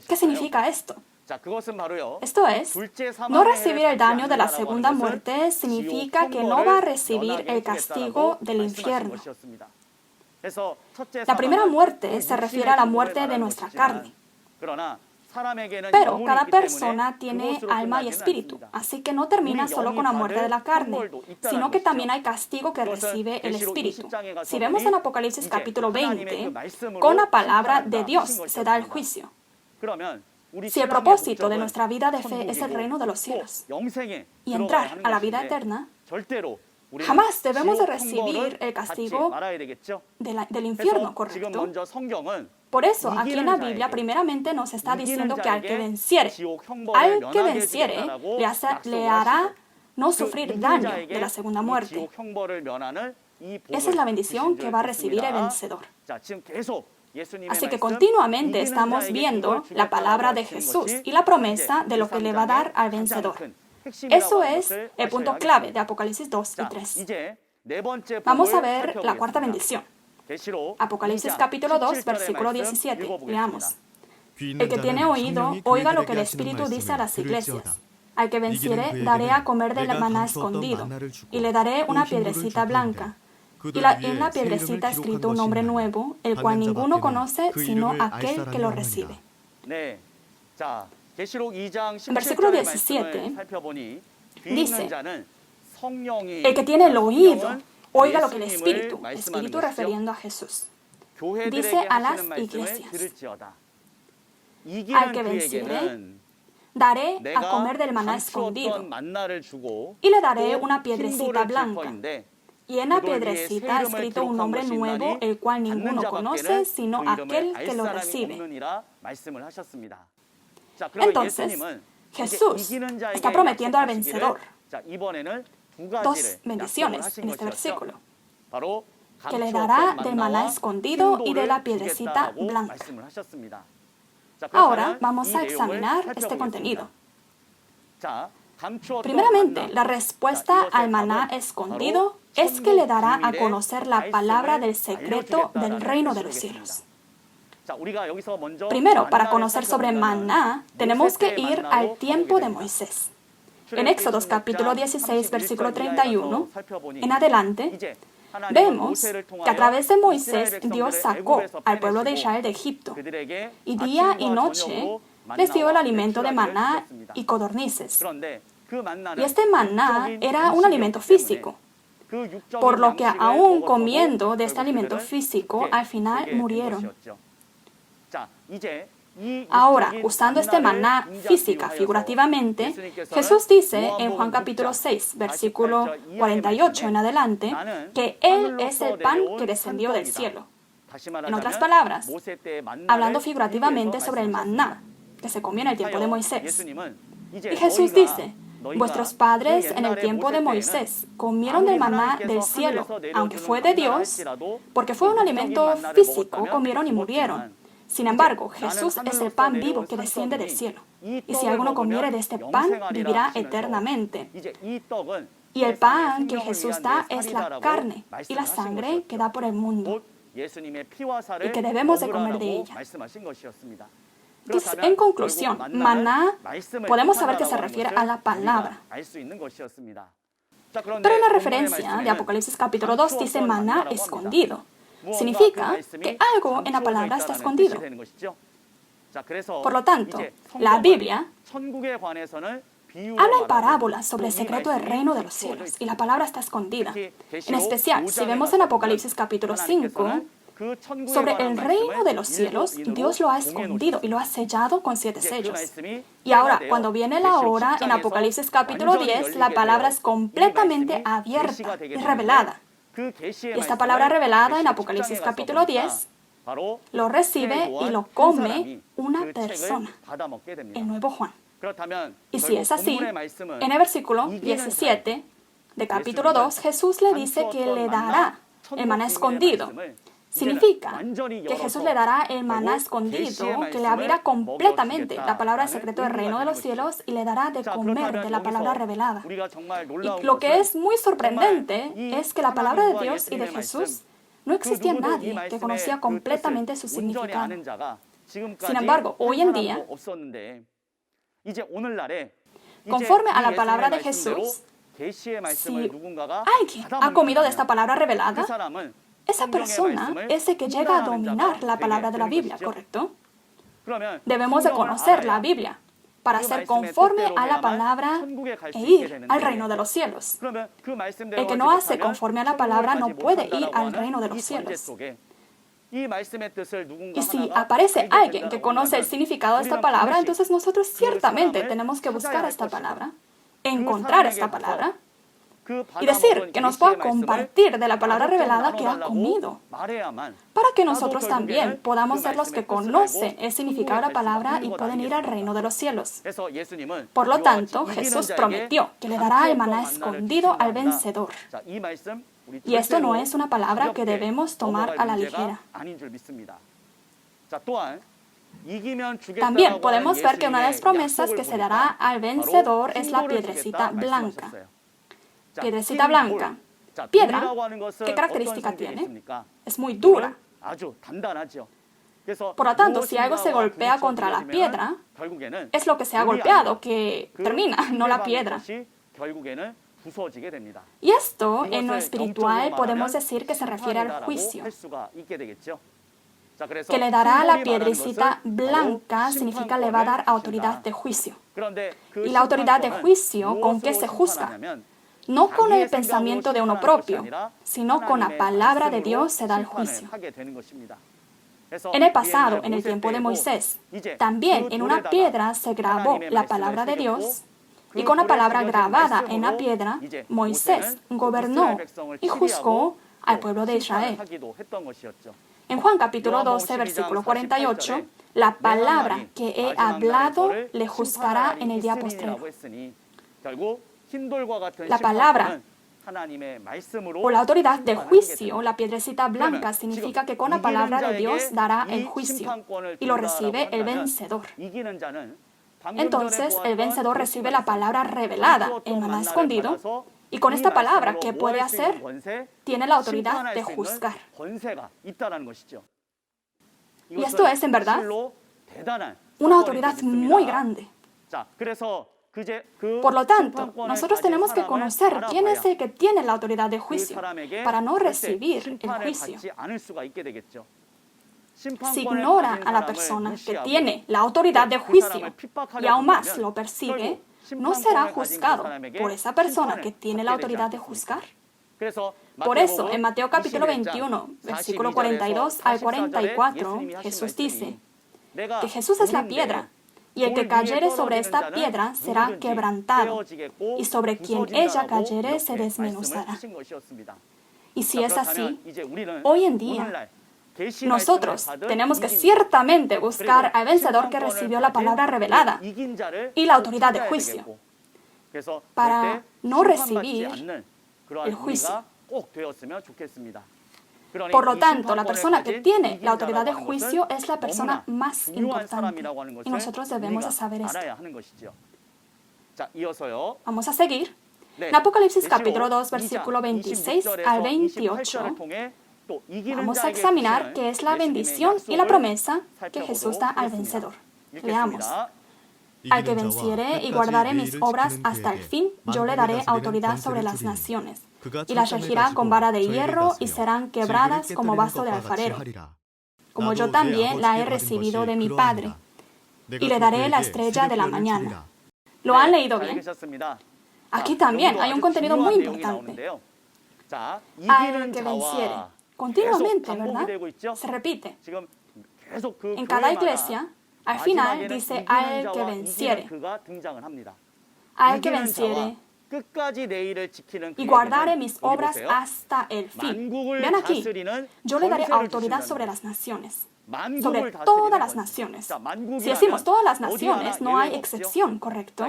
¿Qué significa esto? Esto es, no recibir el daño de la segunda muerte significa que no va a recibir el castigo del infierno. La primera muerte se refiere a la muerte de nuestra carne. Pero cada persona tiene alma y espíritu, así que no termina solo con la muerte de la carne, sino que también hay castigo que recibe el espíritu. Si vemos en Apocalipsis capítulo 20, con la palabra de Dios se da el juicio. Si el propósito de nuestra vida de fe es el reino de los cielos y entrar a la vida eterna, jamás debemos de recibir el castigo del infierno, ¿correcto? Por eso, aquí en la Biblia, primeramente nos está diciendo que al que venciere le hará no sufrir daño de la segunda muerte. Esa es la bendición que va a recibir el vencedor. Así que continuamente estamos viendo la palabra de Jesús y la promesa de lo que le va a dar al vencedor. Eso es el punto clave de Apocalipsis 2 y 3. Vamos a ver la cuarta bendición. Apocalipsis capítulo 2, versículo 17. Leamos. El que tiene oído, oiga lo que el Espíritu dice a las iglesias. Al que venciere, daré a comer del maná escondido, y le daré una piedrecita blanca. Y en la piedrecita escrito un nombre nuevo, el cual ninguno conoce sino aquel que lo recibe. En versículo 17 dice, el que tiene el oído, oiga lo que el Espíritu refiriendo a Jesús, dice a las iglesias. Al que venciere, daré a comer del maná escondido, y le daré una piedrecita blanca. Y en la piedrecita escrito un nombre nuevo, el cual ninguno conoce, sino aquel que lo recibe. Entonces, Jesús está prometiendo al vencedor dos bendiciones en este versículo, que le dará del maná escondido y de la piedrecita blanca. Ahora vamos a examinar este contenido. Primeramente, la respuesta al maná escondido es que le dará a conocer la palabra del secreto del reino de los cielos. Primero, para conocer sobre maná, tenemos que ir al tiempo de Moisés. En Éxodos capítulo 16, versículo 31, en adelante, vemos que a través de Moisés Dios sacó al pueblo de Israel de Egipto y día y noche les dio el alimento de maná y codornices. Y este maná era un alimento físico, por lo que aún comiendo de este alimento físico, al final murieron. Ahora, usando este maná física figurativamente, Jesús dice en Juan capítulo 6, versículo 48 en adelante, que Él es el pan que descendió del cielo. En otras palabras, hablando figurativamente sobre el maná que se comió en el tiempo de Moisés. Y Jesús dice, vuestros padres en el tiempo de Moisés comieron del maná del cielo, aunque fue de Dios, porque fue un alimento físico, comieron y murieron. Sin embargo, Jesús es el pan vivo que desciende del cielo. Y si alguno comiere de este pan, vivirá eternamente. Y el pan que Jesús da es la carne y la sangre que da por el mundo. y que debemos de comer de ella. Entonces, en conclusión, maná, podemos saber que se refiere a la palabra. Pero en la referencia de Apocalipsis capítulo 2 dice maná escondido. Significa que algo en la palabra está escondido. Por lo tanto, la Biblia habla en parábolas sobre el secreto del reino de los cielos y la palabra está escondida. En especial, si vemos en Apocalipsis capítulo 5, sobre el reino de los cielos, Dios lo ha escondido y lo ha sellado con 7 sellos. Y ahora, cuando viene la hora, en Apocalipsis capítulo 10, la palabra es completamente abierta y revelada. Y esta palabra revelada en Apocalipsis capítulo 10 lo recibe y lo come una persona, el nuevo Juan. Y si es así, en el versículo 17 de capítulo 2, Jesús le dice que le dará el maná escondido. Significa que Jesús le dará el maná escondido, que le abrirá completamente la palabra del secreto del reino de los cielos y le dará de comer de la palabra revelada. Y lo que es muy sorprendente es que la palabra de Dios y de Jesús no existía nadie que conocía completamente su significado. Sin embargo, hoy en día, conforme a la palabra de Jesús, si alguien ha comido de esta palabra revelada, esa persona es el que llega a dominar la palabra de la Biblia, ¿correcto? Debemos de conocer la Biblia para ser conforme a la palabra e ir al reino de los cielos. El que no hace conforme a la palabra no puede ir al reino de los cielos. Y si aparece alguien que conoce el significado de esta palabra, entonces nosotros ciertamente tenemos que buscar esta palabra, encontrar esta palabra, y decir que nos pueda compartir de la palabra revelada que ha comido, para que nosotros también podamos ser los que conocen el significado de la palabra y pueden ir al reino de los cielos. Por lo tanto, Jesús prometió que le dará el maná escondido al vencedor. Y esto no es una palabra que debemos tomar a la ligera. También podemos ver que una de las promesas que se dará al vencedor es la piedrecita blanca. Piedrecita blanca. Piedra, ¿qué característica tiene? Es muy dura. Por lo tanto, si algo se golpea contra la piedra, es lo que se ha golpeado que termina, no la piedra. Y esto, en lo espiritual, podemos decir que se refiere al juicio. Que le dará la piedrecita blanca significa le va a dar autoridad de juicio. Y la autoridad de juicio, ¿con qué se juzga? No con el pensamiento de uno propio, sino con la palabra de Dios se da el juicio. En el pasado, en el tiempo de Moisés, también en una piedra se grabó la palabra de Dios, y con la palabra grabada en la piedra, Moisés gobernó y juzgó al pueblo de Israel. En Juan capítulo 12, versículo 48, la palabra que he hablado le juzgará en el día postrero. La palabra o la autoridad de juicio, la piedrecita blanca, significa que con la palabra de Dios dará el juicio y lo recibe el vencedor. Entonces, el vencedor recibe la palabra revelada, el maná escondido, y con esta palabra, ¿qué puede hacer? Tiene la autoridad de juzgar. Y esto es, en verdad, una autoridad muy grande. Por lo tanto, nosotros tenemos que conocer quién es el que tiene la autoridad de juicio para no recibir el juicio. Si ignora a la persona que tiene la autoridad de juicio y aún más lo persigue, no será juzgado por esa persona que tiene la autoridad de juzgar. Por eso, en Mateo capítulo 21, versículo 42 al 44, Jesús dice que Jesús es la piedra, y el que cayere sobre esta piedra será quebrantado, y sobre quien ella cayere se desmenuzará. Y si es así, hoy en día, nosotros tenemos que ciertamente buscar al vencedor que recibió la palabra revelada y la autoridad de juicio para no recibir el juicio. Por lo tanto, la persona que tiene la autoridad de juicio es la persona más importante. Y nosotros debemos de saber esto. Vamos a seguir. En Apocalipsis capítulo 2, versículo 26 al 28, Vamos a examinar qué es la bendición y la promesa que Jesús da al vencedor. Leamos. Al que venciere y guardare mis obras hasta el fin, yo le daré autoridad sobre las naciones, y las regirá con vara de hierro y serán quebradas como vaso de alfarero, como yo también la he recibido de mi Padre, y le daré la estrella de la mañana. ¿Lo han leído bien? Aquí también hay un contenido muy importante. Al que venciere. Continuamente, ¿verdad? Se repite. En cada iglesia, al final dice al que venciere. Al que venciere y guardare mis obras hasta el fin. Vean aquí, yo le daré autoridad sobre las naciones, sobre todas las naciones. Si decimos todas las naciones, no hay excepción, ¿correcto?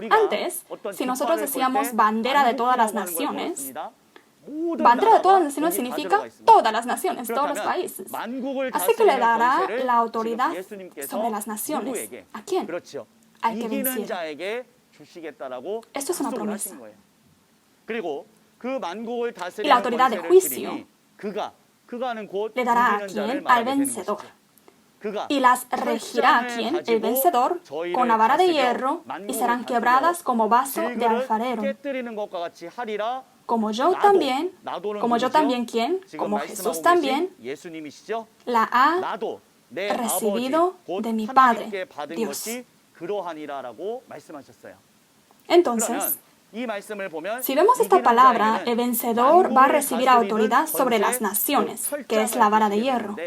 Antes, si nosotros decíamos bandera de todas las naciones, bandera de todas las naciones significa todas las naciones, todos los países. Así que le dará la autoridad sobre las naciones. ¿A quién? Al que venciere. Esto es una promesa. Y la autoridad de juicio le dará a quien, al vencedor. Y las regirá a quien, el vencedor, con la vara de hierro, y serán quebradas como vaso de alfarero. Como yo también, ¿quién? Como Jesús también la ha recibido de mi Padre, Dios. Entonces, si vemos esta palabra, el vencedor va a recibir autoridad sobre las naciones, que es la vara de hierro.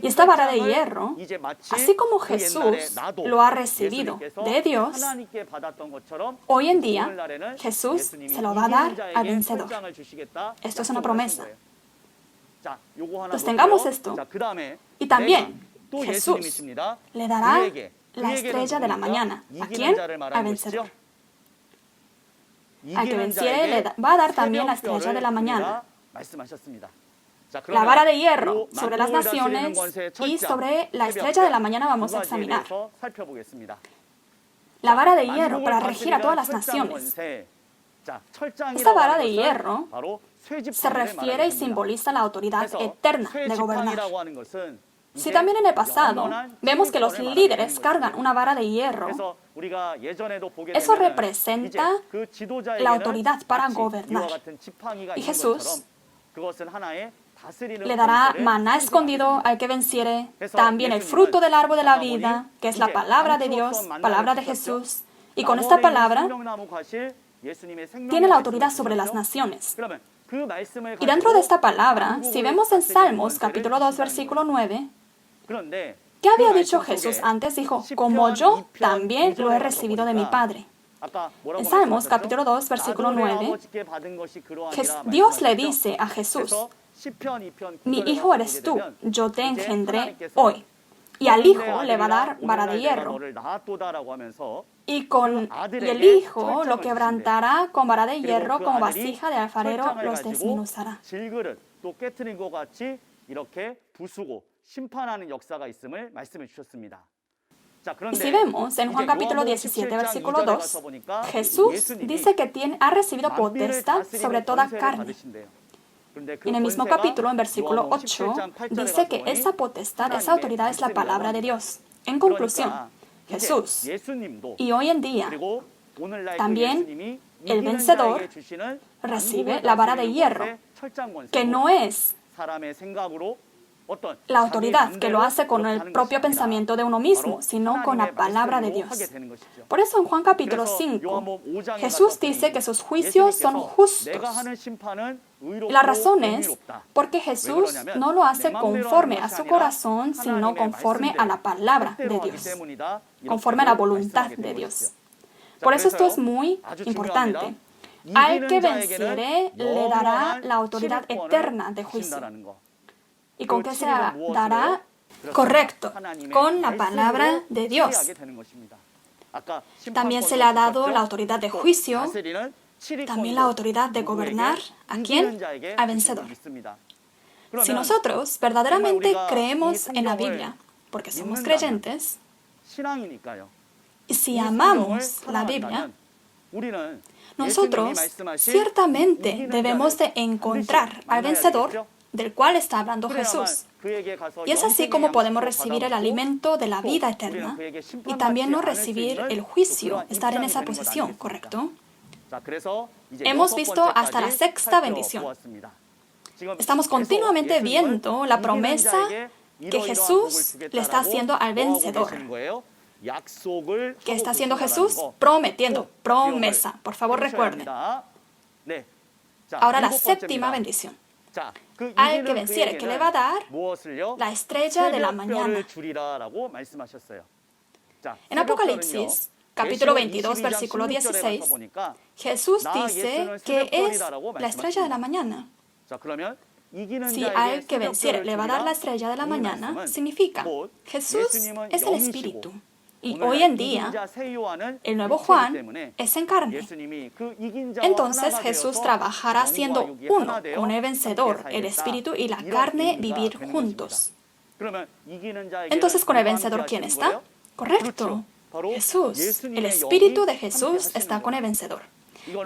Y esta vara de hierro, así como Jesús lo ha recibido de Dios, hoy en día Jesús se lo va a dar al vencedor. Esto es una promesa. Entonces tengamos esto. Y también Jesús le dará la estrella de la mañana. ¿A quién? Al vencedor. Al que venciere le va a dar también la estrella de la mañana. La vara de hierro sobre las naciones y sobre la estrella de la mañana vamos a examinar. La vara de hierro para regir a todas las naciones. Esta vara de hierro se refiere y simboliza la autoridad eterna de gobernar. Si también en el pasado vemos que los líderes cargan una vara de hierro, eso representa la autoridad para gobernar. Y Jesús le dará maná escondido al que venciere, también el fruto del árbol de la vida, que es la palabra de Dios, palabra de Jesús. Y con esta palabra tiene la autoridad sobre las naciones. Y dentro de esta palabra, si vemos en Salmos capítulo 2, versículo 9, ¿qué había dicho Jesús antes? Dijo, como yo también lo he recibido de mi Padre. En Salmos capítulo 2, versículo 9, Dios le dice a Jesús, mi hijo eres tú, yo te engendré hoy. Y al hijo le va a dar vara de hierro. Y el hijo lo quebrantará con vara de hierro, como vasija de alfarero los desmenuzará. Y si vemos en Juan capítulo 17, versículo 2, Jesús dice que ha recibido potestad sobre toda carne. Y en el mismo capítulo, en versículo 8, dice que esa potestad, esa autoridad es la palabra de Dios. En conclusión, Jesús, y hoy en día, también el vencedor recibe la vara de hierro, que no es la autoridad que lo hace con el propio pensamiento de uno mismo, sino con la palabra de Dios. Por eso en Juan capítulo 5, Jesús dice que sus juicios son justos. La razón es porque Jesús no lo hace conforme a su corazón, sino conforme a la palabra de Dios, conforme a la voluntad de Dios. Por eso esto es muy importante. Al que venciere le dará la autoridad eterna de juicio. ¿Y con qué se dará? Correcto, con la palabra de Dios. También se le ha dado la autoridad de juicio, también la autoridad de gobernar. ¿A quién? Al vencedor. Si nosotros verdaderamente creemos en la Biblia, porque somos creyentes, y si amamos la Biblia, nosotros ciertamente debemos de encontrar al vencedor del cual está hablando Jesús. Y es así como podemos recibir el alimento de la vida eterna y también no recibir el juicio, estar en esa posición, ¿correcto? Hemos visto hasta la sexta bendición. Estamos continuamente viendo la promesa que Jesús le está haciendo al vencedor. ¿Qué está haciendo Jesús? Prometiendo, promesa. Por favor, recuerden. Ahora la séptima bendición. Al que venciere, que le va a dar la estrella de la mañana. En Apocalipsis, capítulo 22, versículo 16, Jesús dice que es la estrella de la mañana. Si al que venciere le va a dar la estrella de la mañana, significa Jesús es el Espíritu. Y hoy en día, el nuevo Juan es en carne. Entonces Jesús trabajará siendo uno con el vencedor, el Espíritu y la carne vivir juntos. Entonces, ¿con el vencedor quién está? Correcto. Jesús. El Espíritu de Jesús está con el vencedor.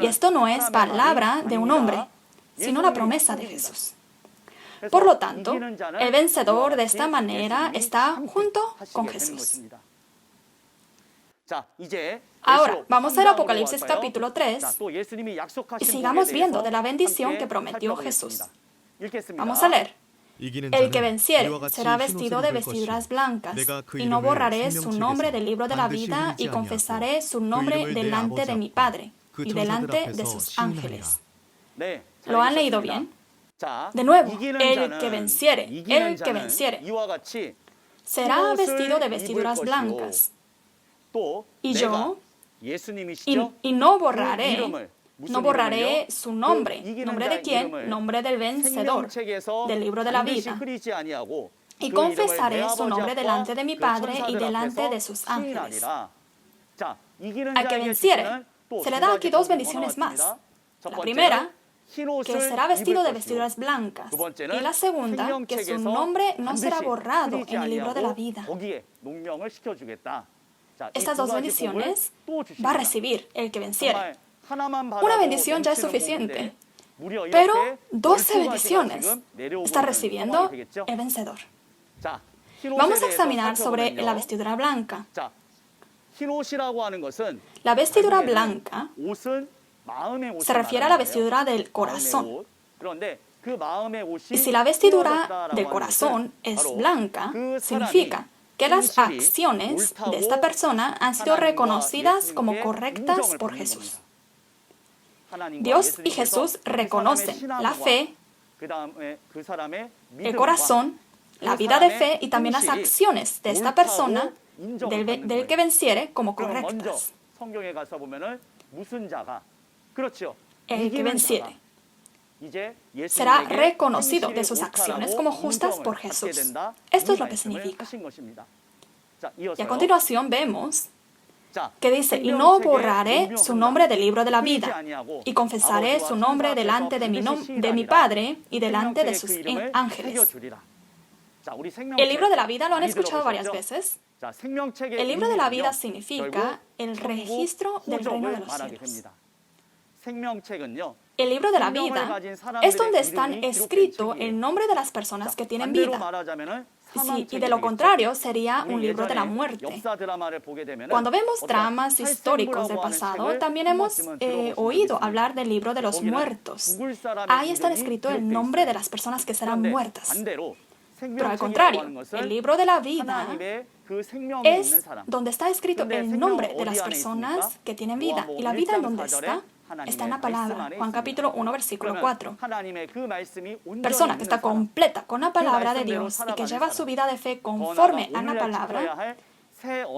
Y esto no es palabra de un hombre, sino la promesa de Jesús. Por lo tanto, el vencedor de esta manera está junto con Jesús. Ahora, vamos al Apocalipsis capítulo 3 y sigamos viendo de la bendición que prometió Jesús. Vamos a leer. El que venciere será vestido de vestiduras blancas, y no borraré su nombre del libro de la vida, y confesaré su nombre delante de mi Padre y delante de sus ángeles. ¿Lo han leído bien? De nuevo, el que venciere, será vestido de vestiduras blancas. Y yo, y no borraré su nombre. ¿Nombre de quién? Nombre del vencedor, del libro de la vida. Y confesaré su nombre delante de mi Padre y delante de sus ángeles. Al que venciere, se le da aquí dos bendiciones más. La primera, que será vestido de vestiduras blancas. Y la segunda, que su nombre no será borrado en el libro de la vida. Estas dos bendiciones va a recibir el que venciere. Una bendición ya es suficiente, pero 12 bendiciones está recibiendo el vencedor. Vamos a examinar sobre la vestidura blanca. La vestidura blanca se refiere a la vestidura del corazón. Y si la vestidura del corazón es blanca, significa que las acciones de esta persona han sido reconocidas como correctas por Jesús. Dios y Jesús reconocen la fe, el corazón, la vida de fe y también las acciones de esta persona, del que venciere, como correctas. El que venciere será reconocido de sus acciones como justas por Jesús. Esto es lo que significa. Y a continuación vemos que dice, y no borraré su nombre del libro de la vida, y confesaré su nombre delante de mi Padre y delante de sus ángeles. El libro de la vida lo han escuchado varias veces. El libro de la vida significa el registro del reino de los cielos. El libro de la vida es donde están escrito el nombre de las personas que tienen vida. Y de lo contrario sería un libro de la muerte. Cuando vemos dramas históricos del pasado, también hemos oído hablar del libro de los muertos. Ahí está escrito el nombre de las personas que serán muertas. Pero al contrario, el libro de la vida es donde está escrito el nombre de las personas que tienen vida. ¿Y la vida en dónde está? Está en la palabra, Juan capítulo 1, versículo 4. Persona que está completa con la palabra de Dios y que lleva su vida de fe conforme a la palabra,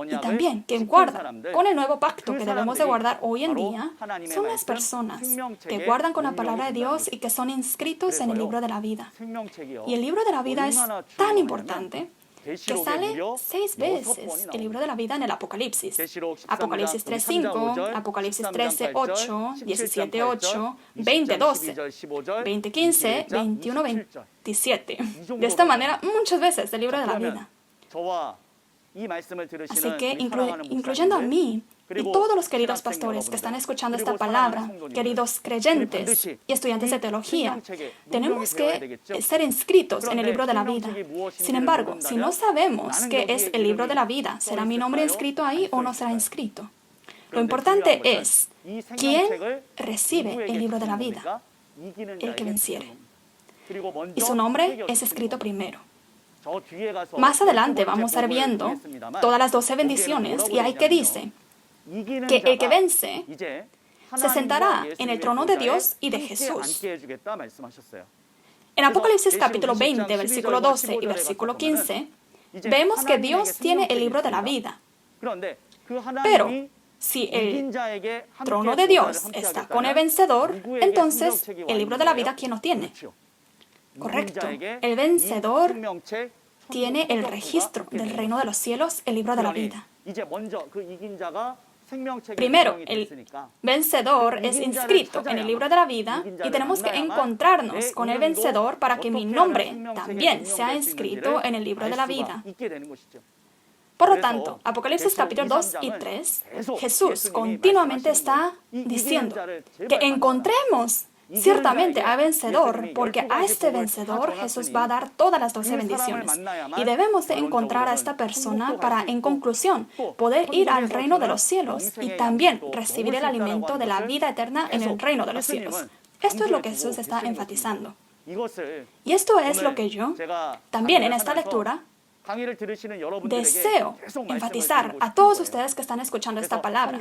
y también que guarda con el nuevo pacto que debemos de guardar hoy en día, son las personas que guardan con la palabra de Dios y que son inscritos en el libro de la vida. Y el libro de la vida es tan importante que sale 6 veces el libro de la vida en el Apocalipsis. Apocalipsis 3:5, Apocalipsis 13:8, 17:8, 20:12, 20:15, 21:27. De esta manera, muchas veces el libro de la vida. Así que, incluyendo a mí, Y todos los queridos pastores que están escuchando esta palabra, queridos creyentes y estudiantes de teología, tenemos que ser inscritos en el libro de la vida. Sin embargo, si no sabemos qué es el libro de la vida, ¿será mi nombre inscrito ahí o no será inscrito? Lo importante es quién recibe el libro de la vida, el que venciere. Y su nombre es escrito primero. Más adelante vamos a estar viendo todas las 12 bendiciones y ahí que dice que el que vence se sentará en el trono de Dios y de Jesús. En Apocalipsis capítulo 20, versículo 12 y versículo 15, vemos que Dios tiene el libro de la vida. Pero si el trono de Dios está con el vencedor, entonces el libro de la vida, ¿quién lo tiene? Correcto. El vencedor tiene el registro del reino de los cielos, el libro de la vida. Primero, el vencedor es inscrito en el libro de la vida y tenemos que encontrarnos con el vencedor para que mi nombre también sea inscrito en el libro de la vida. Por lo tanto, Apocalipsis capítulo 2 y 3, Jesús continuamente está diciendo que encontremos ciertamente al vencedor, porque a este vencedor Jesús va a dar todas las 12 bendiciones. Y debemos de encontrar a esta persona para, en conclusión, poder ir al reino de los cielos y también recibir el alimento de la vida eterna en el reino de los cielos. Esto es lo que Jesús está enfatizando. Y esto es lo que yo, también en esta lectura, deseo enfatizar a todos ustedes que están escuchando esta palabra.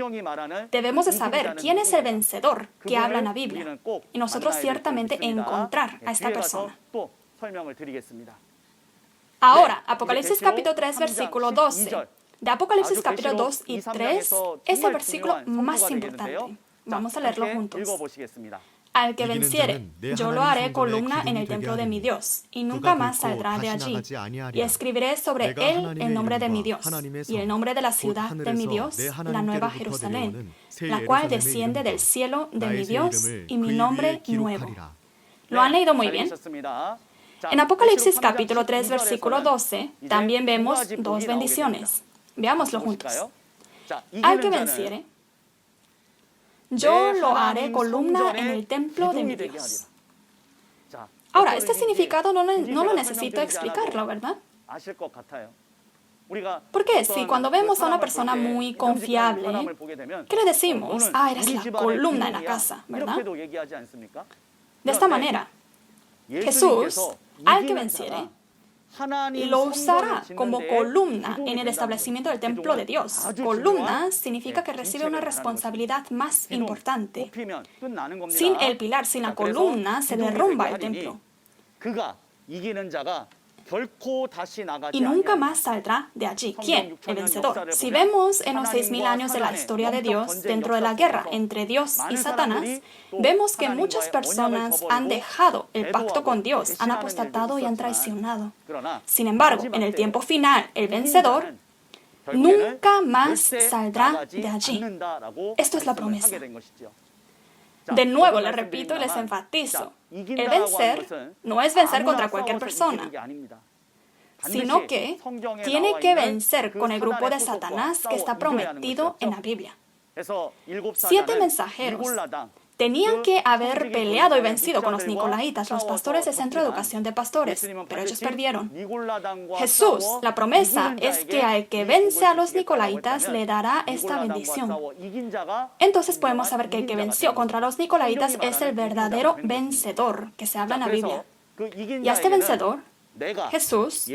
Debemos de saber quién es el vencedor que habla en la Biblia y nosotros ciertamente encontrar a esta persona. Ahora, Apocalipsis capítulo 3, versículo 12. De Apocalipsis capítulo 2 y 3 es el versículo más importante. Vamos a leerlo juntos. Al que venciere, yo lo haré columna en el templo de mi Dios, y nunca más saldrá de allí. Y escribiré sobre él el nombre de mi Dios, y el nombre de la ciudad de mi Dios, la nueva Jerusalén, la cual desciende del cielo de mi Dios, y mi nombre nuevo. ¿Lo han leído muy bien? En Apocalipsis capítulo 3, versículo 12, también vemos dos bendiciones. Veámoslo juntos. Al que venciere, yo lo haré columna en el templo de mi Dios. Ahora, este significado no lo necesito explicarlo, ¿verdad? Porque si cuando vemos a una persona muy confiable, ¿qué le decimos? Ah, eres la columna en la casa, ¿verdad? De esta manera, Jesús, al que venciere, lo usará como columna en el establecimiento del templo de Dios. Columna significa que recibe una responsabilidad más importante. Sin el pilar, sin la columna, se derrumba el templo. Y nunca más saldrá de allí. ¿Quién? El vencedor. Si vemos en los 6.000 años de la historia de Dios, dentro de la guerra entre Dios y Satanás, vemos que muchas personas han dejado el pacto con Dios, han apostatado y han traicionado. Sin embargo, en el tiempo final, el vencedor nunca más saldrá de allí. Esto es la promesa. De nuevo, les repito y les enfatizo, el vencer no es vencer contra cualquier persona, sino que tiene que vencer con el grupo de Satanás que está prometido en la Biblia. 7 mensajeros tenían que haber peleado y vencido con los nicolaitas, los pastores del Centro de Educación de Pastores, pero ellos perdieron. Jesús, la promesa es que al que vence a los nicolaitas le dará esta bendición. Entonces podemos saber que el que venció contra los nicolaitas es el verdadero vencedor que se habla en la Biblia. Y a este vencedor, Jesús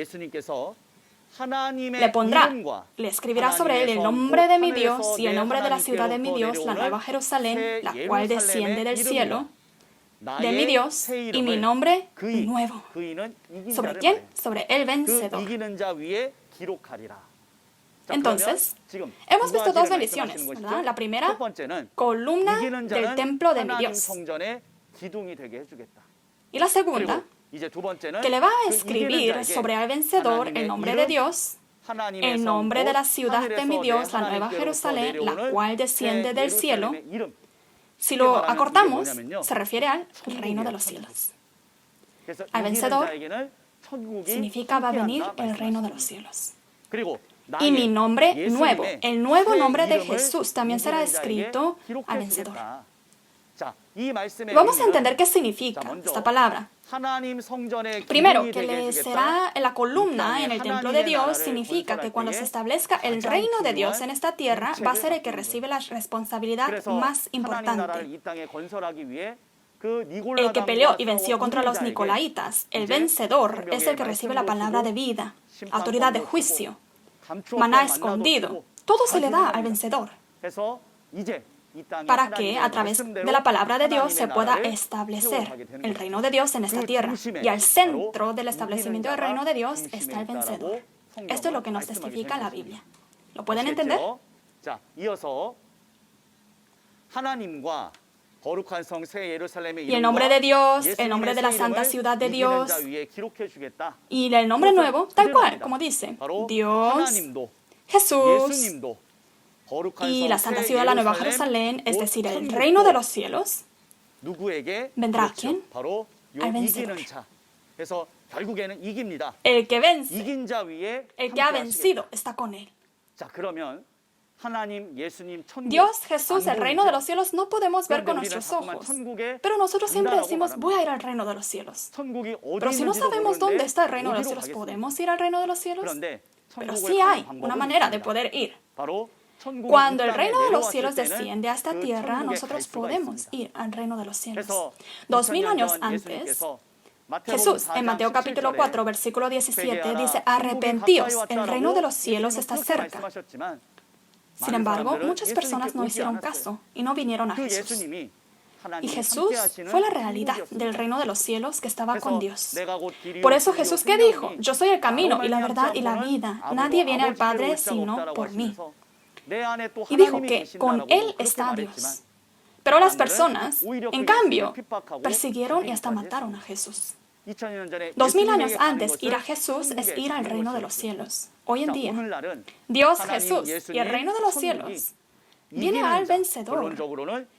le pondrá, le escribirá sobre él el nombre de mi Dios y el nombre de la ciudad de mi Dios, la nueva Jerusalén, la cual desciende del cielo, de mi Dios y mi nombre nuevo. ¿Sobre quién? Sobre el vencedor. Entonces, hemos visto 2 bendiciones, ¿verdad? La primera, columna del templo de mi Dios. Y la segunda, que le va a escribir sobre el vencedor el nombre de Dios, el nombre de la ciudad de mi Dios, la nueva Jerusalén, la cual desciende del cielo. Si lo acortamos, se refiere al reino de los cielos. Al vencedor significa va a venir el reino de los cielos. y mi nombre nuevo. El nuevo nombre de Jesús también será escrito al vencedor. Vamos a entender qué significa esta palabra. Primero, que le será en la columna en el templo de Dios significa que cuando se establezca el reino de Dios en esta tierra, va a ser el que recibe la responsabilidad más importante. El que peleó y venció contra los nicolaitas, el vencedor, es el que recibe la palabra de vida, autoridad de juicio, maná escondido. Todo se le da al vencedor, para que a través de la palabra de Dios se pueda establecer el reino de Dios en esta tierra. Y al centro del establecimiento del reino de Dios está el vencedor. Esto es lo que nos testifica la Biblia. ¿Lo pueden entender? Y el nombre de Dios, el nombre de la santa ciudad de Dios, y el nombre nuevo, tal cual, como dice, Dios, Jesús, y la santa ciudad de la Nueva Jerusalén, es decir, el reino de los cielos, vendrá ¿a quién? Al vencedor. El que vence, el que ha vencido, está con él. Dios, Jesús, el reino de los cielos no podemos ver con nuestros ojos, pero nosotros siempre decimos, voy a ir al reino de los cielos. Pero si no sabemos dónde está el reino de los cielos, ¿podemos ir al reino de los cielos? Pero sí hay una manera de poder ir. Cuando el reino de los cielos desciende a esta tierra, nosotros podemos ir al reino de los cielos. 2000 años antes, Jesús, en Mateo capítulo 4, versículo 17, dice, arrepentíos, el reino de los cielos está cerca. Sin embargo, muchas personas no hicieron caso y no vinieron a Jesús. Y Jesús fue la realidad del reino de los cielos que estaba con Dios. Por eso Jesús, ¿qué dijo? Yo soy el camino y la verdad y la vida. Nadie viene al Padre sino por mí. Y dijo que con Él está Dios. Pero las personas, en cambio, persiguieron y hasta mataron a Jesús. 2000 años antes, ir a Jesús es ir al reino de los cielos. Hoy en día, Dios, Jesús y el reino de los cielos viene al vencedor.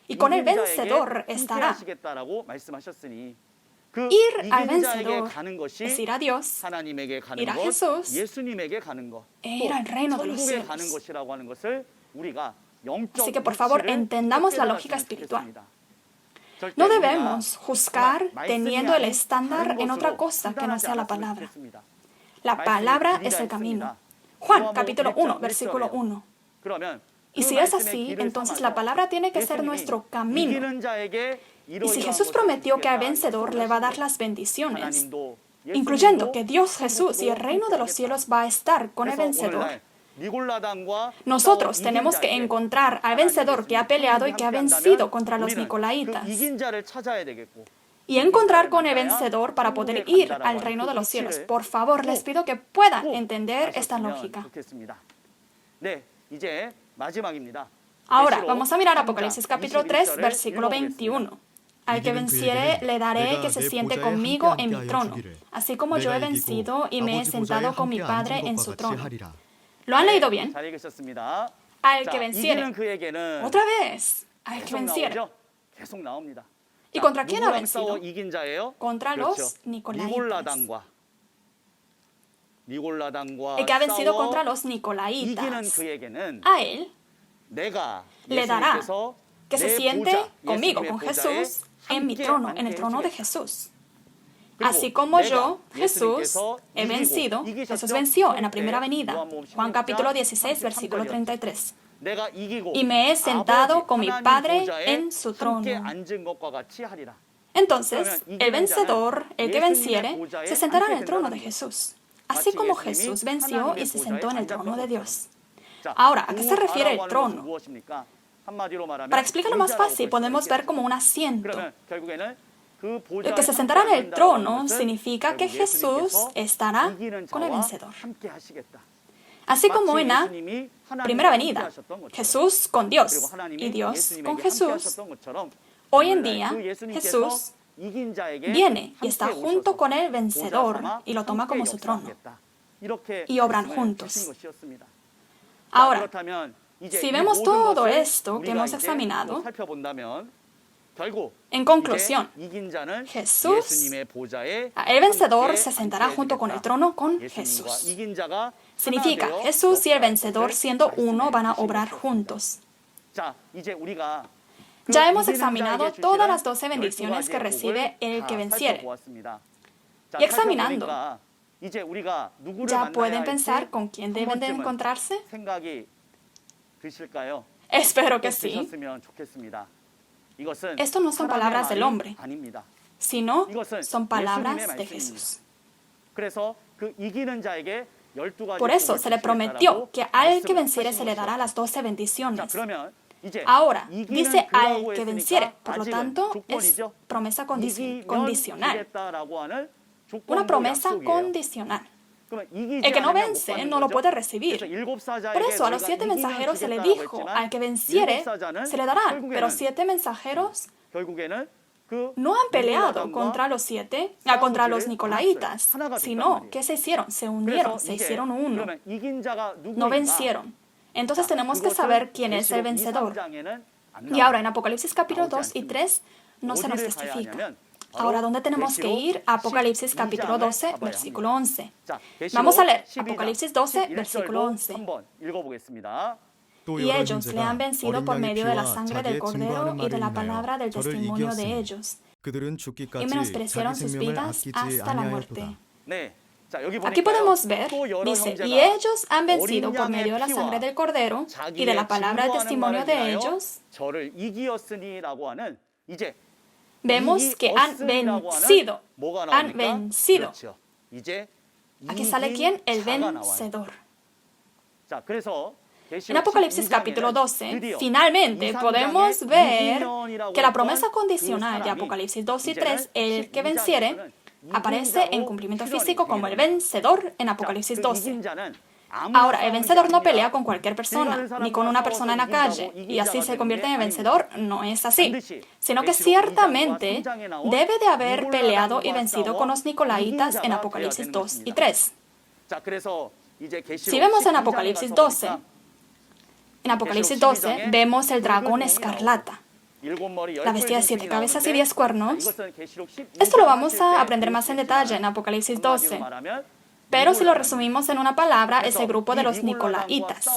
Y con el vencedor estará. Ir al vencedor es ir a Dios, ir a Jesús e ir al reino de los cielos. Así que por favor entendamos la lógica espiritual. No debemos juzgar teniendo el estándar en otra cosa que no sea la palabra. La palabra es el camino. Juan capítulo 1, versículo 1. Y si es así, entonces la palabra tiene que ser nuestro camino. Y si Jesús prometió que al vencedor le va a dar las bendiciones, incluyendo que Dios, Jesús y el reino de los cielos va a estar con el vencedor, nosotros tenemos que encontrar al vencedor que ha peleado y que ha vencido contra los nicolaitas y encontrar con el vencedor para poder ir al reino de los cielos. Por favor, les pido que puedan entender esta lógica. Ahora, vamos a mirar Apocalipsis capítulo 3, versículo 21. Al que venciere le daré que se siente conmigo en mi trono, así como yo he vencido y me he sentado con mi Padre en su trono. ¿Lo han leído bien? Al que venciere. Otra vez. Al que venciere. ¿Y contra quién ha vencido? Contra los nicolaitas. El que ha vencido contra los nicolaitas, a él le dará que se siente conmigo, con Jesús, en mi trono, en el trono de Jesús. Así como yo, Jesús, he vencido, Jesús venció en la primera venida, Juan capítulo 16, versículo 33. Y me he sentado con mi Padre en su trono. Entonces, el vencedor, el que venciere, se sentará en el trono de Jesús, así como Jesús venció y se sentó en el trono de Dios. Ahora, ¿a qué se refiere el trono? Para explicarlo más fácil, podemos ver como un asiento. El que se sentará en el trono significa que Jesús estará con el vencedor. Así como en la primera venida, Jesús con Dios y Dios con Jesús, hoy en día Jesús viene y está junto con el vencedor y lo toma como su trono y obran juntos. Ahora, si vemos todo esto que hemos examinado, En conclusión, Jesús, el vencedor se sentará junto con el trono con Jesús. Significa, Jesús y el vencedor, siendo uno, van a obrar juntos. Ya hemos examinado todas las 12 bendiciones que recibe el que venciere. Y examinando, ¿ya pueden pensar con quién deben de encontrarse? Espero que sí. Esto no son palabras del hombre, sino son palabras de Jesús. Por eso se le prometió que al que venciere se le dará las 12 bendiciones. Ahora, dice al que venciere, por lo tanto, es promesa condicional. Una promesa condicional. El que no vence no lo puede recibir. Por eso a los 7 mensajeros se le dijo, al que venciere se le darán. Pero 7 mensajeros no han peleado contra los 7, contra los nicolaitas, sino que se hicieron, se unieron, se hicieron uno. No vencieron. Entonces tenemos que saber quién es el vencedor. Y ahora en Apocalipsis capítulo 2 y 3 no se nos testifica. Ahora, ¿dónde tenemos que ir? Apocalipsis capítulo 12, versículo 11. Vamos a leer Apocalipsis 12, versículo 11. Y ellos le han vencido por medio de la sangre del Cordero y de la palabra del testimonio de ellos, y menospreciaron sus vidas hasta la muerte. Aquí podemos ver, dice, y ellos han vencido por medio de la sangre del Cordero y de la palabra del testimonio de ellos. Vemos que han vencido. Han vencido. Aquí sale ¿quién? El vencedor. En Apocalipsis capítulo 12, finalmente podemos ver que la promesa condicional de Apocalipsis 2 y 3, el que venciere, aparece en cumplimiento físico como el vencedor en Apocalipsis 12. Ahora, el vencedor no pelea con cualquier persona, ni con una persona en la calle, y así se convierte en vencedor. No es así, sino que ciertamente debe de haber peleado y vencido con los nicolaitas en Apocalipsis 2 y 3. Si vemos en Apocalipsis 12, vemos el dragón escarlata, la bestia de 7 cabezas y 10 cuernos. Esto lo vamos a aprender más en detalle en Apocalipsis 12. Pero si lo resumimos en una palabra, es el grupo de los nicolaitas.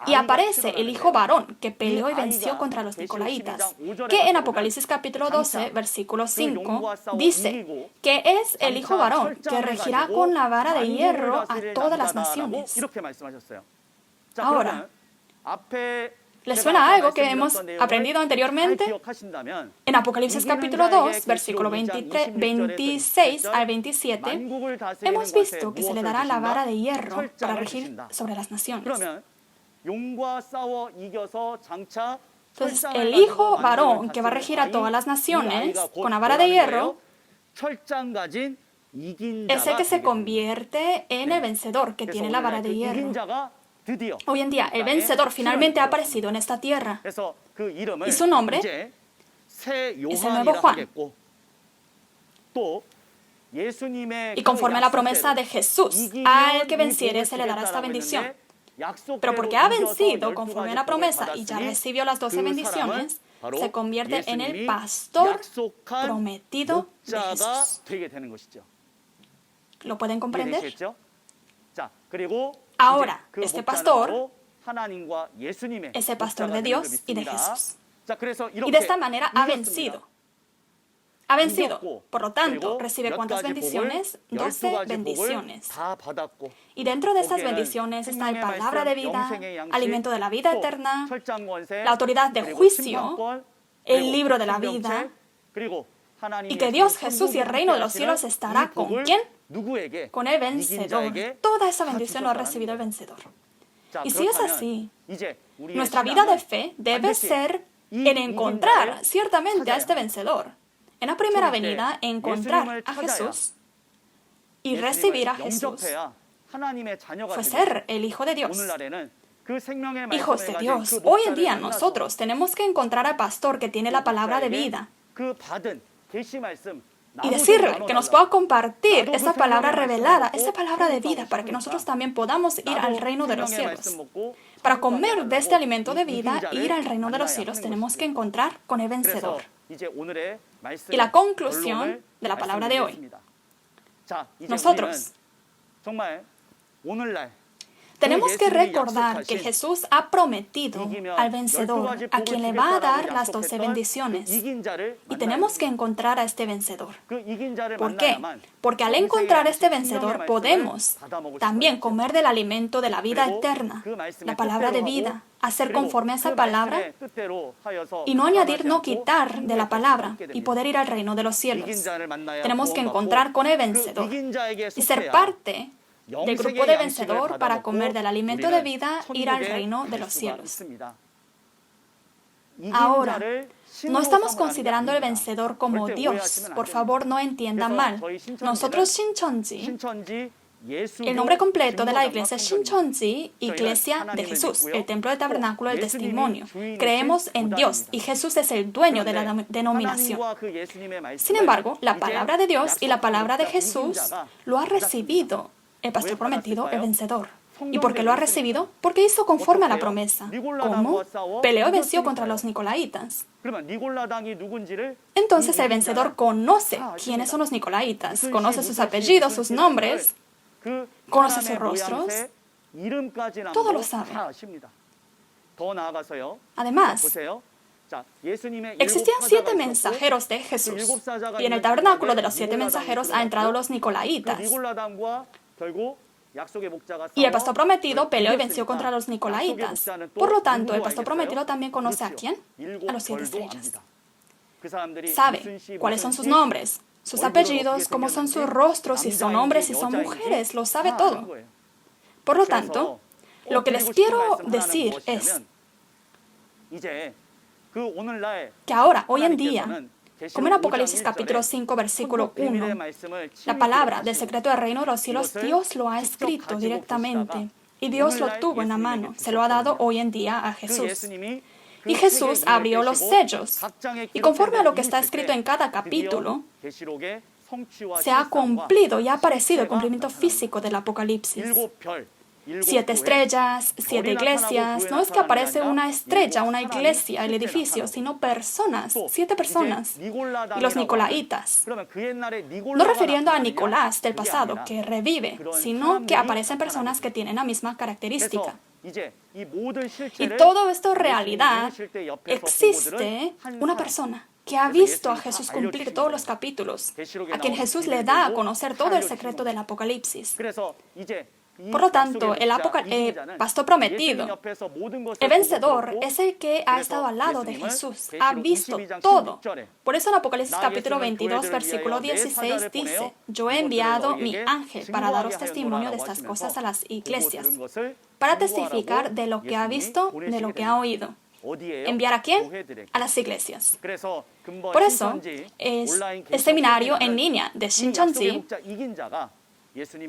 Y aparece el hijo varón que peleó y venció contra los nicolaitas, que en Apocalipsis capítulo 12, versículo 5, dice que es el hijo varón que regirá con la vara de hierro a todas las naciones. Ahora, ¿les suena algo que hemos aprendido anteriormente? En Apocalipsis capítulo 2, versículo 26 al 27, hemos visto que se le dará la vara de hierro para regir sobre las naciones. Entonces, el hijo varón que va a regir a todas las naciones con la vara de hierro es el que se convierte en el vencedor que tiene la vara de hierro. Hoy en día, el vencedor finalmente ha aparecido en esta tierra. Y su nombre es el nuevo Juan. Y conforme a la promesa de Jesús, al que venciere se le dará esta bendición. Pero porque ha vencido conforme a la promesa y ya recibió las 12 bendiciones, se convierte en el pastor prometido de Jesús. ¿Lo pueden comprender? Ahora, este pastor es el pastor de Dios y de Jesús. Y de esta manera ha vencido. Ha vencido. Por lo tanto, recibe ¿cuántas bendiciones? 12 bendiciones. Y dentro de estas bendiciones está la palabra de vida, alimento de la vida eterna, la autoridad de juicio, el libro de la vida, y que Dios, Jesús y el reino de los cielos estará ¿con quién? Con el vencedor. Toda esa bendición lo ha recibido el vencedor. Y si es así, nuestra vida de fe debe ser en encontrar ciertamente a este vencedor. En la primera venida, encontrar a Jesús y recibir a Jesús fue ser el Hijo de Dios. Hijos de Dios, hoy en día nosotros tenemos que encontrar al pastor que tiene la palabra de vida. y decirle que nos pueda compartir esa palabra revelada, esa palabra de vida, para que nosotros también podamos ir al reino de los cielos. Para comer de este alimento de vida, ir al reino de los cielos, tenemos que encontrar con el vencedor. Y la conclusión de la palabra de hoy. Nosotros tenemos que recordar que Jesús ha prometido al vencedor, a quien le va a dar las 12 bendiciones. Y tenemos que encontrar a este vencedor. ¿Por qué? Porque al encontrar a este vencedor podemos también comer del alimento de la vida eterna, la palabra de vida, hacer conforme a esa palabra y no añadir, no quitar de la palabra y poder ir al reino de los cielos. Tenemos que encontrar con el vencedor y ser parte del grupo de vencedor para comer del alimento de vida, ir al reino de los cielos. Ahora, no estamos considerando el vencedor como Dios. Por favor, no entiendan mal. Nosotros, Shincheonji, el nombre completo de la iglesia es Shincheonji, Iglesia de Jesús, el templo del tabernáculo del testimonio. Creemos en Dios y Jesús es el dueño de la denominación. Sin embargo, la palabra de Dios y la palabra de Jesús lo ha recibido el pastor prometido, el vencedor. ¿Y por qué lo ha recibido? Porque hizo conforme a la promesa. ¿Cómo? Peleó y venció contra los nicolaitas. Entonces el vencedor conoce quiénes son los nicolaitas, conoce sus apellidos, sus nombres, conoce sus rostros, todo lo sabe. Además, existían 7 mensajeros de Jesús, y en el tabernáculo de los 7 mensajeros han entrado los nicolaitas. Y el pastor prometido peleó y venció contra los nicolaitas. Por lo tanto, el pastor prometido también conoce ¿a quién? A los 7 estrellas. Sabe cuáles son sus nombres, sus apellidos, cómo son sus rostros, si son hombres, si son mujeres, lo sabe todo. Por lo tanto, lo que les quiero decir es que ahora, hoy en día, como en Apocalipsis capítulo 5, versículo 1, la palabra del secreto del reino de los cielos, Dios lo ha escrito directamente. Y Dios lo tuvo en la mano. Se lo ha dado hoy en día a Jesús. Y Jesús abrió los sellos. Y conforme a lo que está escrito en cada capítulo, se ha cumplido y ha aparecido el cumplimiento físico del Apocalipsis. 7 estrellas, 7 iglesias. No es que aparece una estrella, una iglesia, el edificio, sino personas, 7 personas. Y los nicolaitas. No refiriendo a Nicolás del pasado, que revive, sino que aparecen personas que tienen la misma característica. Y todo esto en realidad existe una persona que ha visto a Jesús cumplir todos los capítulos, a quien Jesús le da a conocer todo el secreto del Apocalipsis. Por lo tanto, el pastor prometido, el vencedor, es el que ha estado al lado de Jesús, ha visto todo. Por eso en Apocalipsis capítulo 22, versículo 16 dice, yo he enviado mi ángel para daros testimonio de estas cosas a las iglesias, para testificar de lo que ha visto, de lo que ha oído. ¿Enviar a quién? A las iglesias. Por eso, es el seminario en línea de Shincheonji,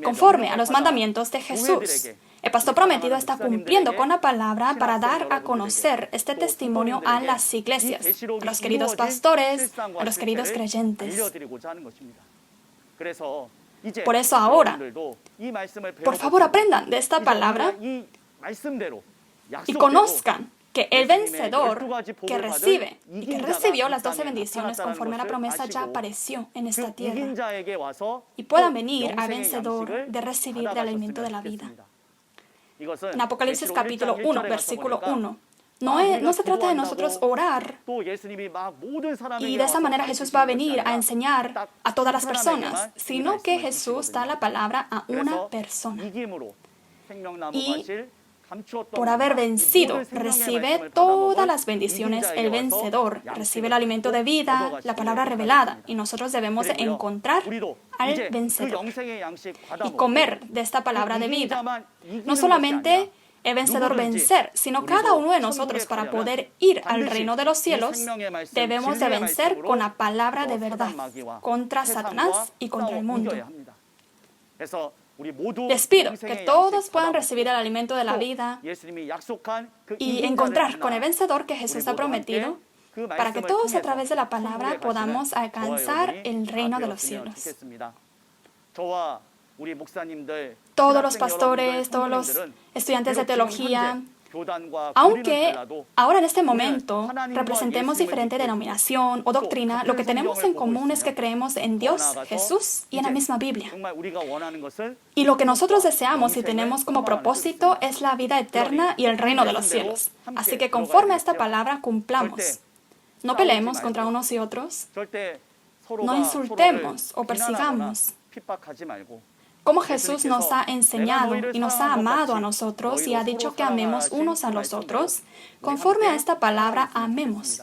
conforme a los mandamientos de Jesús. El pastor prometido está cumpliendo con la palabra para dar a conocer este testimonio a las iglesias, a los queridos pastores, a los queridos creyentes. Por eso ahora, por favor, aprendan de esta palabra y conozcan que el vencedor que recibe y que recibió las 12 bendiciones conforme a la promesa ya apareció en esta tierra y puedan venir al vencedor de recibir del alimento de la vida. En Apocalipsis capítulo 1, versículo 1, no se trata de nosotros orar y de esa manera Jesús va a venir a enseñar a todas las personas, sino que Jesús da la palabra a una persona. Y por haber vencido, recibe todas las bendiciones el vencedor, recibe el alimento de vida, la palabra revelada, y nosotros debemos encontrar al vencedor y comer de esta palabra de vida. No solamente el vencedor vencer, sino cada uno de nosotros para poder ir al reino de los cielos, debemos de vencer con la palabra de verdad, contra Satanás y contra el mundo. Les pido que todos puedan recibir el alimento de la vida y encontrar con el vencedor que Jesús ha prometido para que todos a través de la palabra podamos alcanzar el reino de los cielos. Todos los pastores, todos los estudiantes de teología, aunque ahora en este momento representemos diferente denominación o doctrina, lo que tenemos en común es que creemos en Dios, Jesús y en la misma Biblia. Y lo que nosotros deseamos y tenemos como propósito es la vida eterna y el reino de los cielos. Así que conforme a esta palabra cumplamos. No peleemos contra unos y otros. No insultemos o persigamos. Como Jesús nos ha enseñado y nos ha amado a nosotros y ha dicho que amemos unos a los otros, conforme a esta palabra amemos.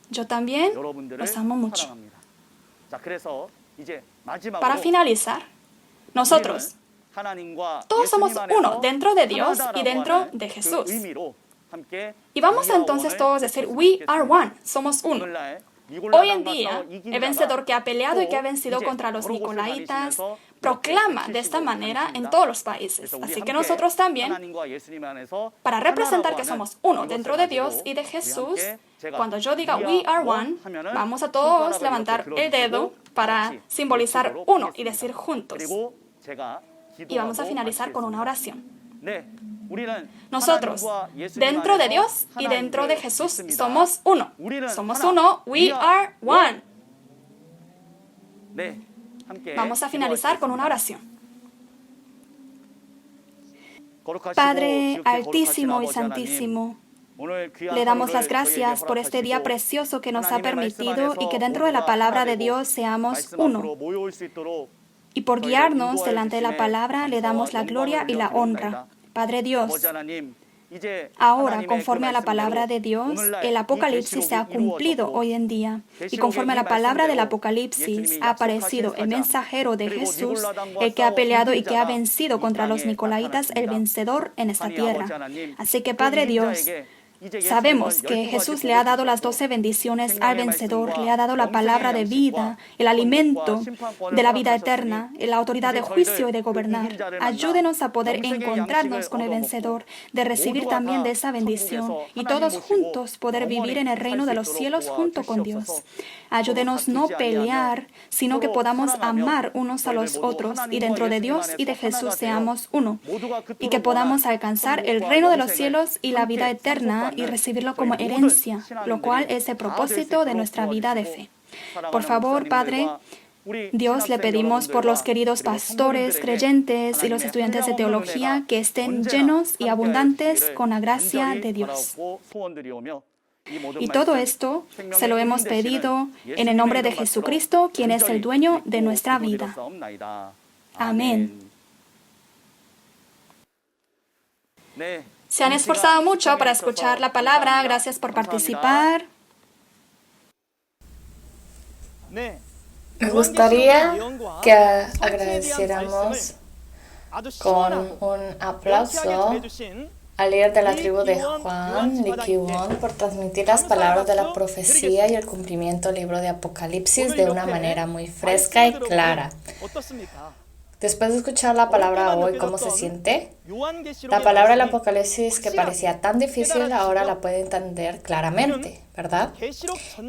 Yo también los amo mucho. Para finalizar, nosotros, todos somos uno dentro de Dios y dentro de Jesús. Y vamos a entonces todos decir, we are one, somos uno. Hoy en día, el vencedor que ha peleado y que ha vencido contra los nicolaitas proclama de esta manera en todos los países. Así que nosotros también, para representar que somos uno dentro de Dios y de Jesús, cuando yo diga we are one, vamos a todos levantar el dedo para simbolizar uno y decir juntos. Y vamos a finalizar con una oración. Nosotros, dentro de Dios y dentro de Jesús, somos uno. Somos uno. We are one. Vamos a finalizar con una oración. Padre altísimo y santísimo, le damos las gracias por este día precioso que nos ha permitido y que dentro de la palabra de Dios seamos uno. Y por guiarnos delante de la palabra le damos la gloria y la honra. Padre Dios, ahora, conforme a la palabra de Dios, el Apocalipsis se ha cumplido hoy en día. Y conforme a la palabra del Apocalipsis, ha aparecido el mensajero de Jesús, el que ha peleado y que ha vencido contra los nicolaitas, el vencedor en esta tierra. Así que, Padre Dios, sabemos que Jesús le ha dado las 12 bendiciones al vencedor, le ha dado la palabra de vida, el alimento de la vida eterna, la autoridad de juicio y de gobernar. Ayúdenos a poder encontrarnos con el vencedor, de recibir también de esa bendición y todos juntos poder vivir en el reino de los cielos junto con Dios. Ayúdenos no pelear, sino que podamos amar unos a los otros y dentro de Dios y de Jesús seamos uno y que podamos alcanzar el reino de los cielos y la vida eterna y recibirlo como herencia, lo cual es el propósito de nuestra vida de fe. Por favor, Padre Dios, le pedimos por los queridos pastores, creyentes y los estudiantes de teología que estén llenos y abundantes con la gracia de Dios. Y todo esto se lo hemos pedido en el nombre de Jesucristo, quien es el dueño de nuestra vida. Amén. Se han esforzado mucho para escuchar la palabra. Gracias por participar. Me gustaría que agradeciéramos con un aplauso al líder de la tribu de Juan, Lee Ki-won, por transmitir las palabras de la profecía y el cumplimiento del libro de Apocalipsis de una manera muy fresca y clara. Después de escuchar la palabra hoy, ¿cómo se siente? La palabra del Apocalipsis que parecía tan difícil, ahora la puede entender claramente, ¿verdad?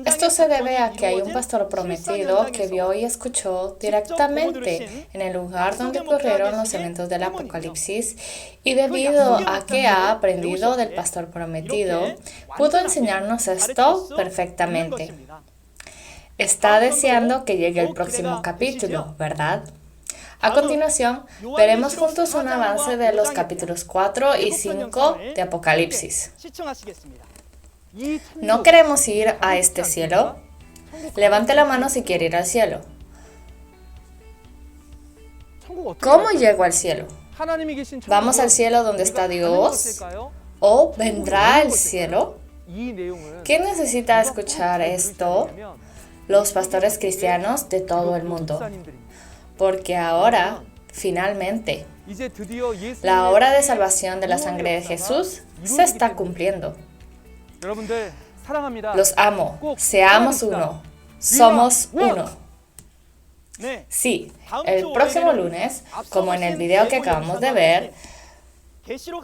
Esto se debe a que hay un pastor prometido que vio y escuchó directamente en el lugar donde ocurrieron los eventos del Apocalipsis y debido a que ha aprendido del pastor prometido, pudo enseñarnos esto perfectamente. Está deseando que llegue el próximo capítulo, ¿verdad? A continuación, veremos juntos un avance de los capítulos 4 y 5 de Apocalipsis. ¿No queremos ir a este cielo? Levante la mano si quiere ir al cielo. ¿Cómo llego al cielo? ¿Vamos al cielo donde está Dios? ¿O vendrá el cielo? ¿Quién necesita escuchar esto? Los pastores cristianos de todo el mundo. Porque ahora, finalmente, la hora de salvación de la sangre de Jesús se está cumpliendo. Los amo. Seamos uno. Somos uno. Sí, el próximo lunes, como en el video que acabamos de ver,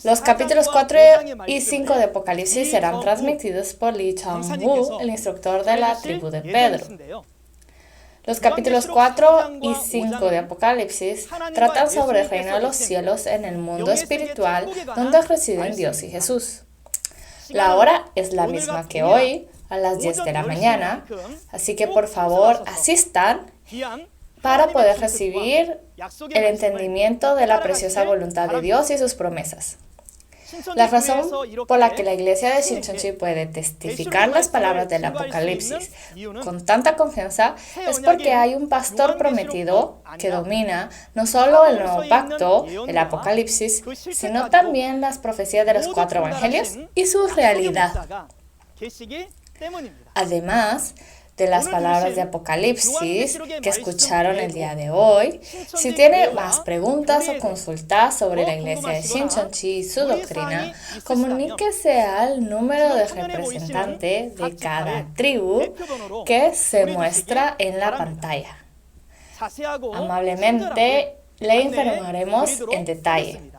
Los capítulos 4 y 5 de Apocalipsis serán transmitidos por Lee Chang-woo, el instructor de la tribu de Pedro. Los capítulos 4 y 5 de Apocalipsis tratan sobre el reino de los cielos en el mundo espiritual donde residen Dios y Jesús. La hora es la misma que hoy, a las 10 de la mañana, así que por favor asistan para poder recibir el entendimiento de la preciosa voluntad de Dios y sus promesas. La razón por la que la iglesia de Shincheonji puede testificar las palabras del Apocalipsis con tanta confianza es porque hay un pastor prometido que domina no solo el nuevo pacto, el Apocalipsis, sino también las profecías de los 4 evangelios y su realidad. Además de las palabras de Apocalipsis que escucharon el día de hoy, si tiene más preguntas o consultas sobre la iglesia de Shincheonji y su doctrina, comuníquese al número de representante de cada tribu que se muestra en la pantalla. Amablemente le informaremos en detalle.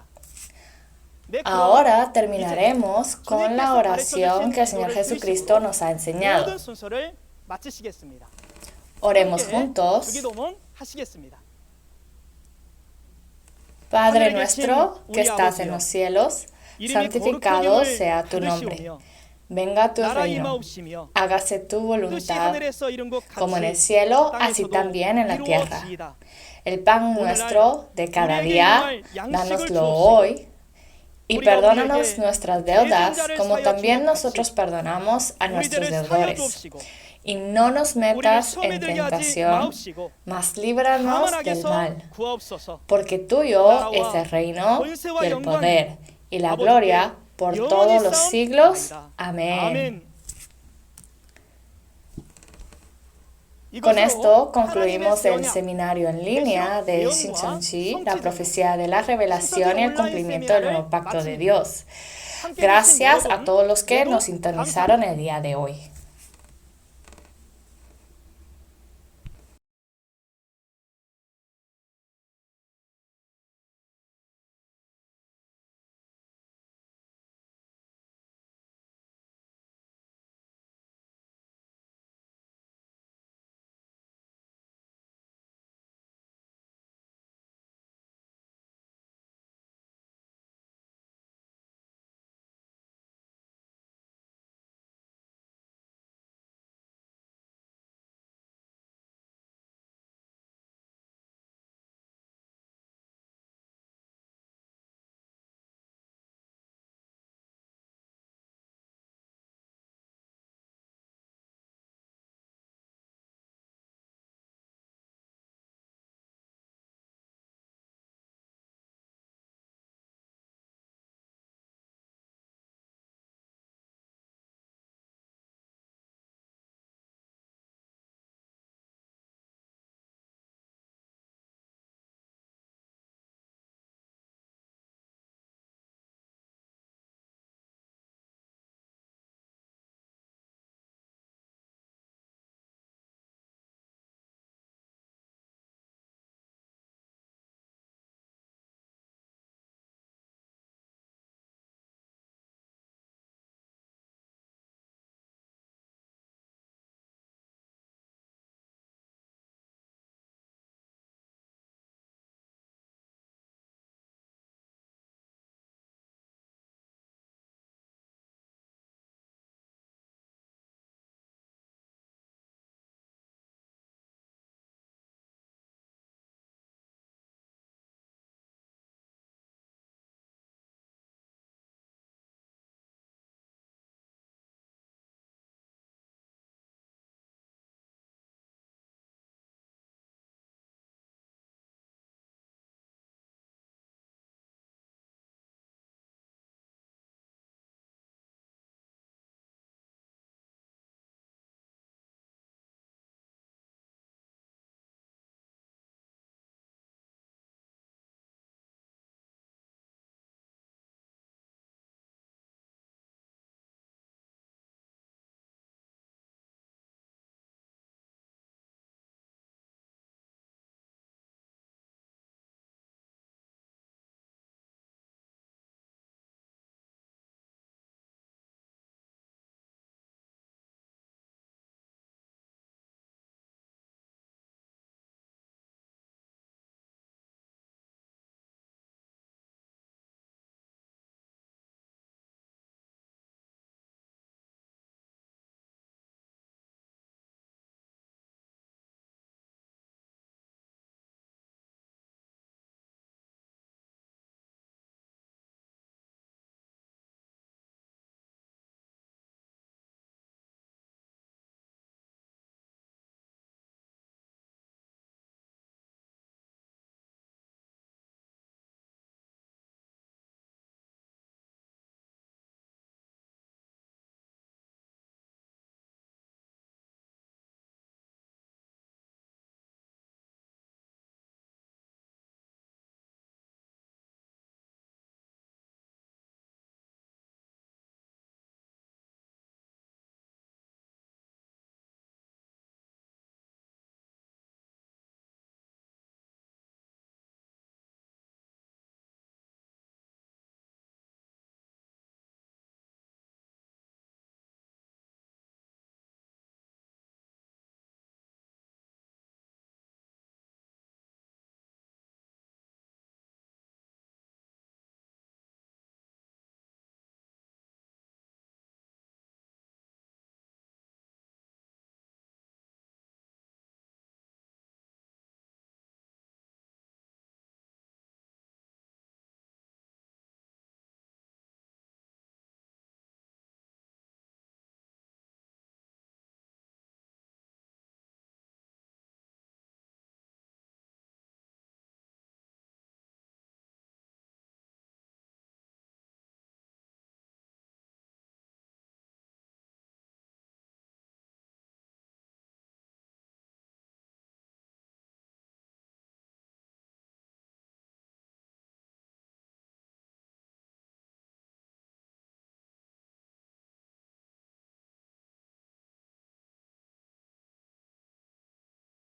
Ahora terminaremos con la oración que el Señor Jesucristo nos ha enseñado. Oremos juntos. Padre nuestro que estás en los cielos, santificado sea tu nombre. Venga tu reino. Hágase tu voluntad, como en el cielo, así también en la tierra. El pan nuestro de cada día, dánoslo hoy. Y perdónanos nuestras deudas, como también nosotros perdonamos a nuestros deudores. Y no nos metas en tentación, mas líbranos del mal. Porque tuyo es el reino y el poder y la gloria por todos los siglos. Amén. Con esto concluimos el seminario en línea de Shincheonji, la profecía de la revelación y el cumplimiento del nuevo pacto de Dios. Gracias a todos los que nos sintonizaron el día de hoy.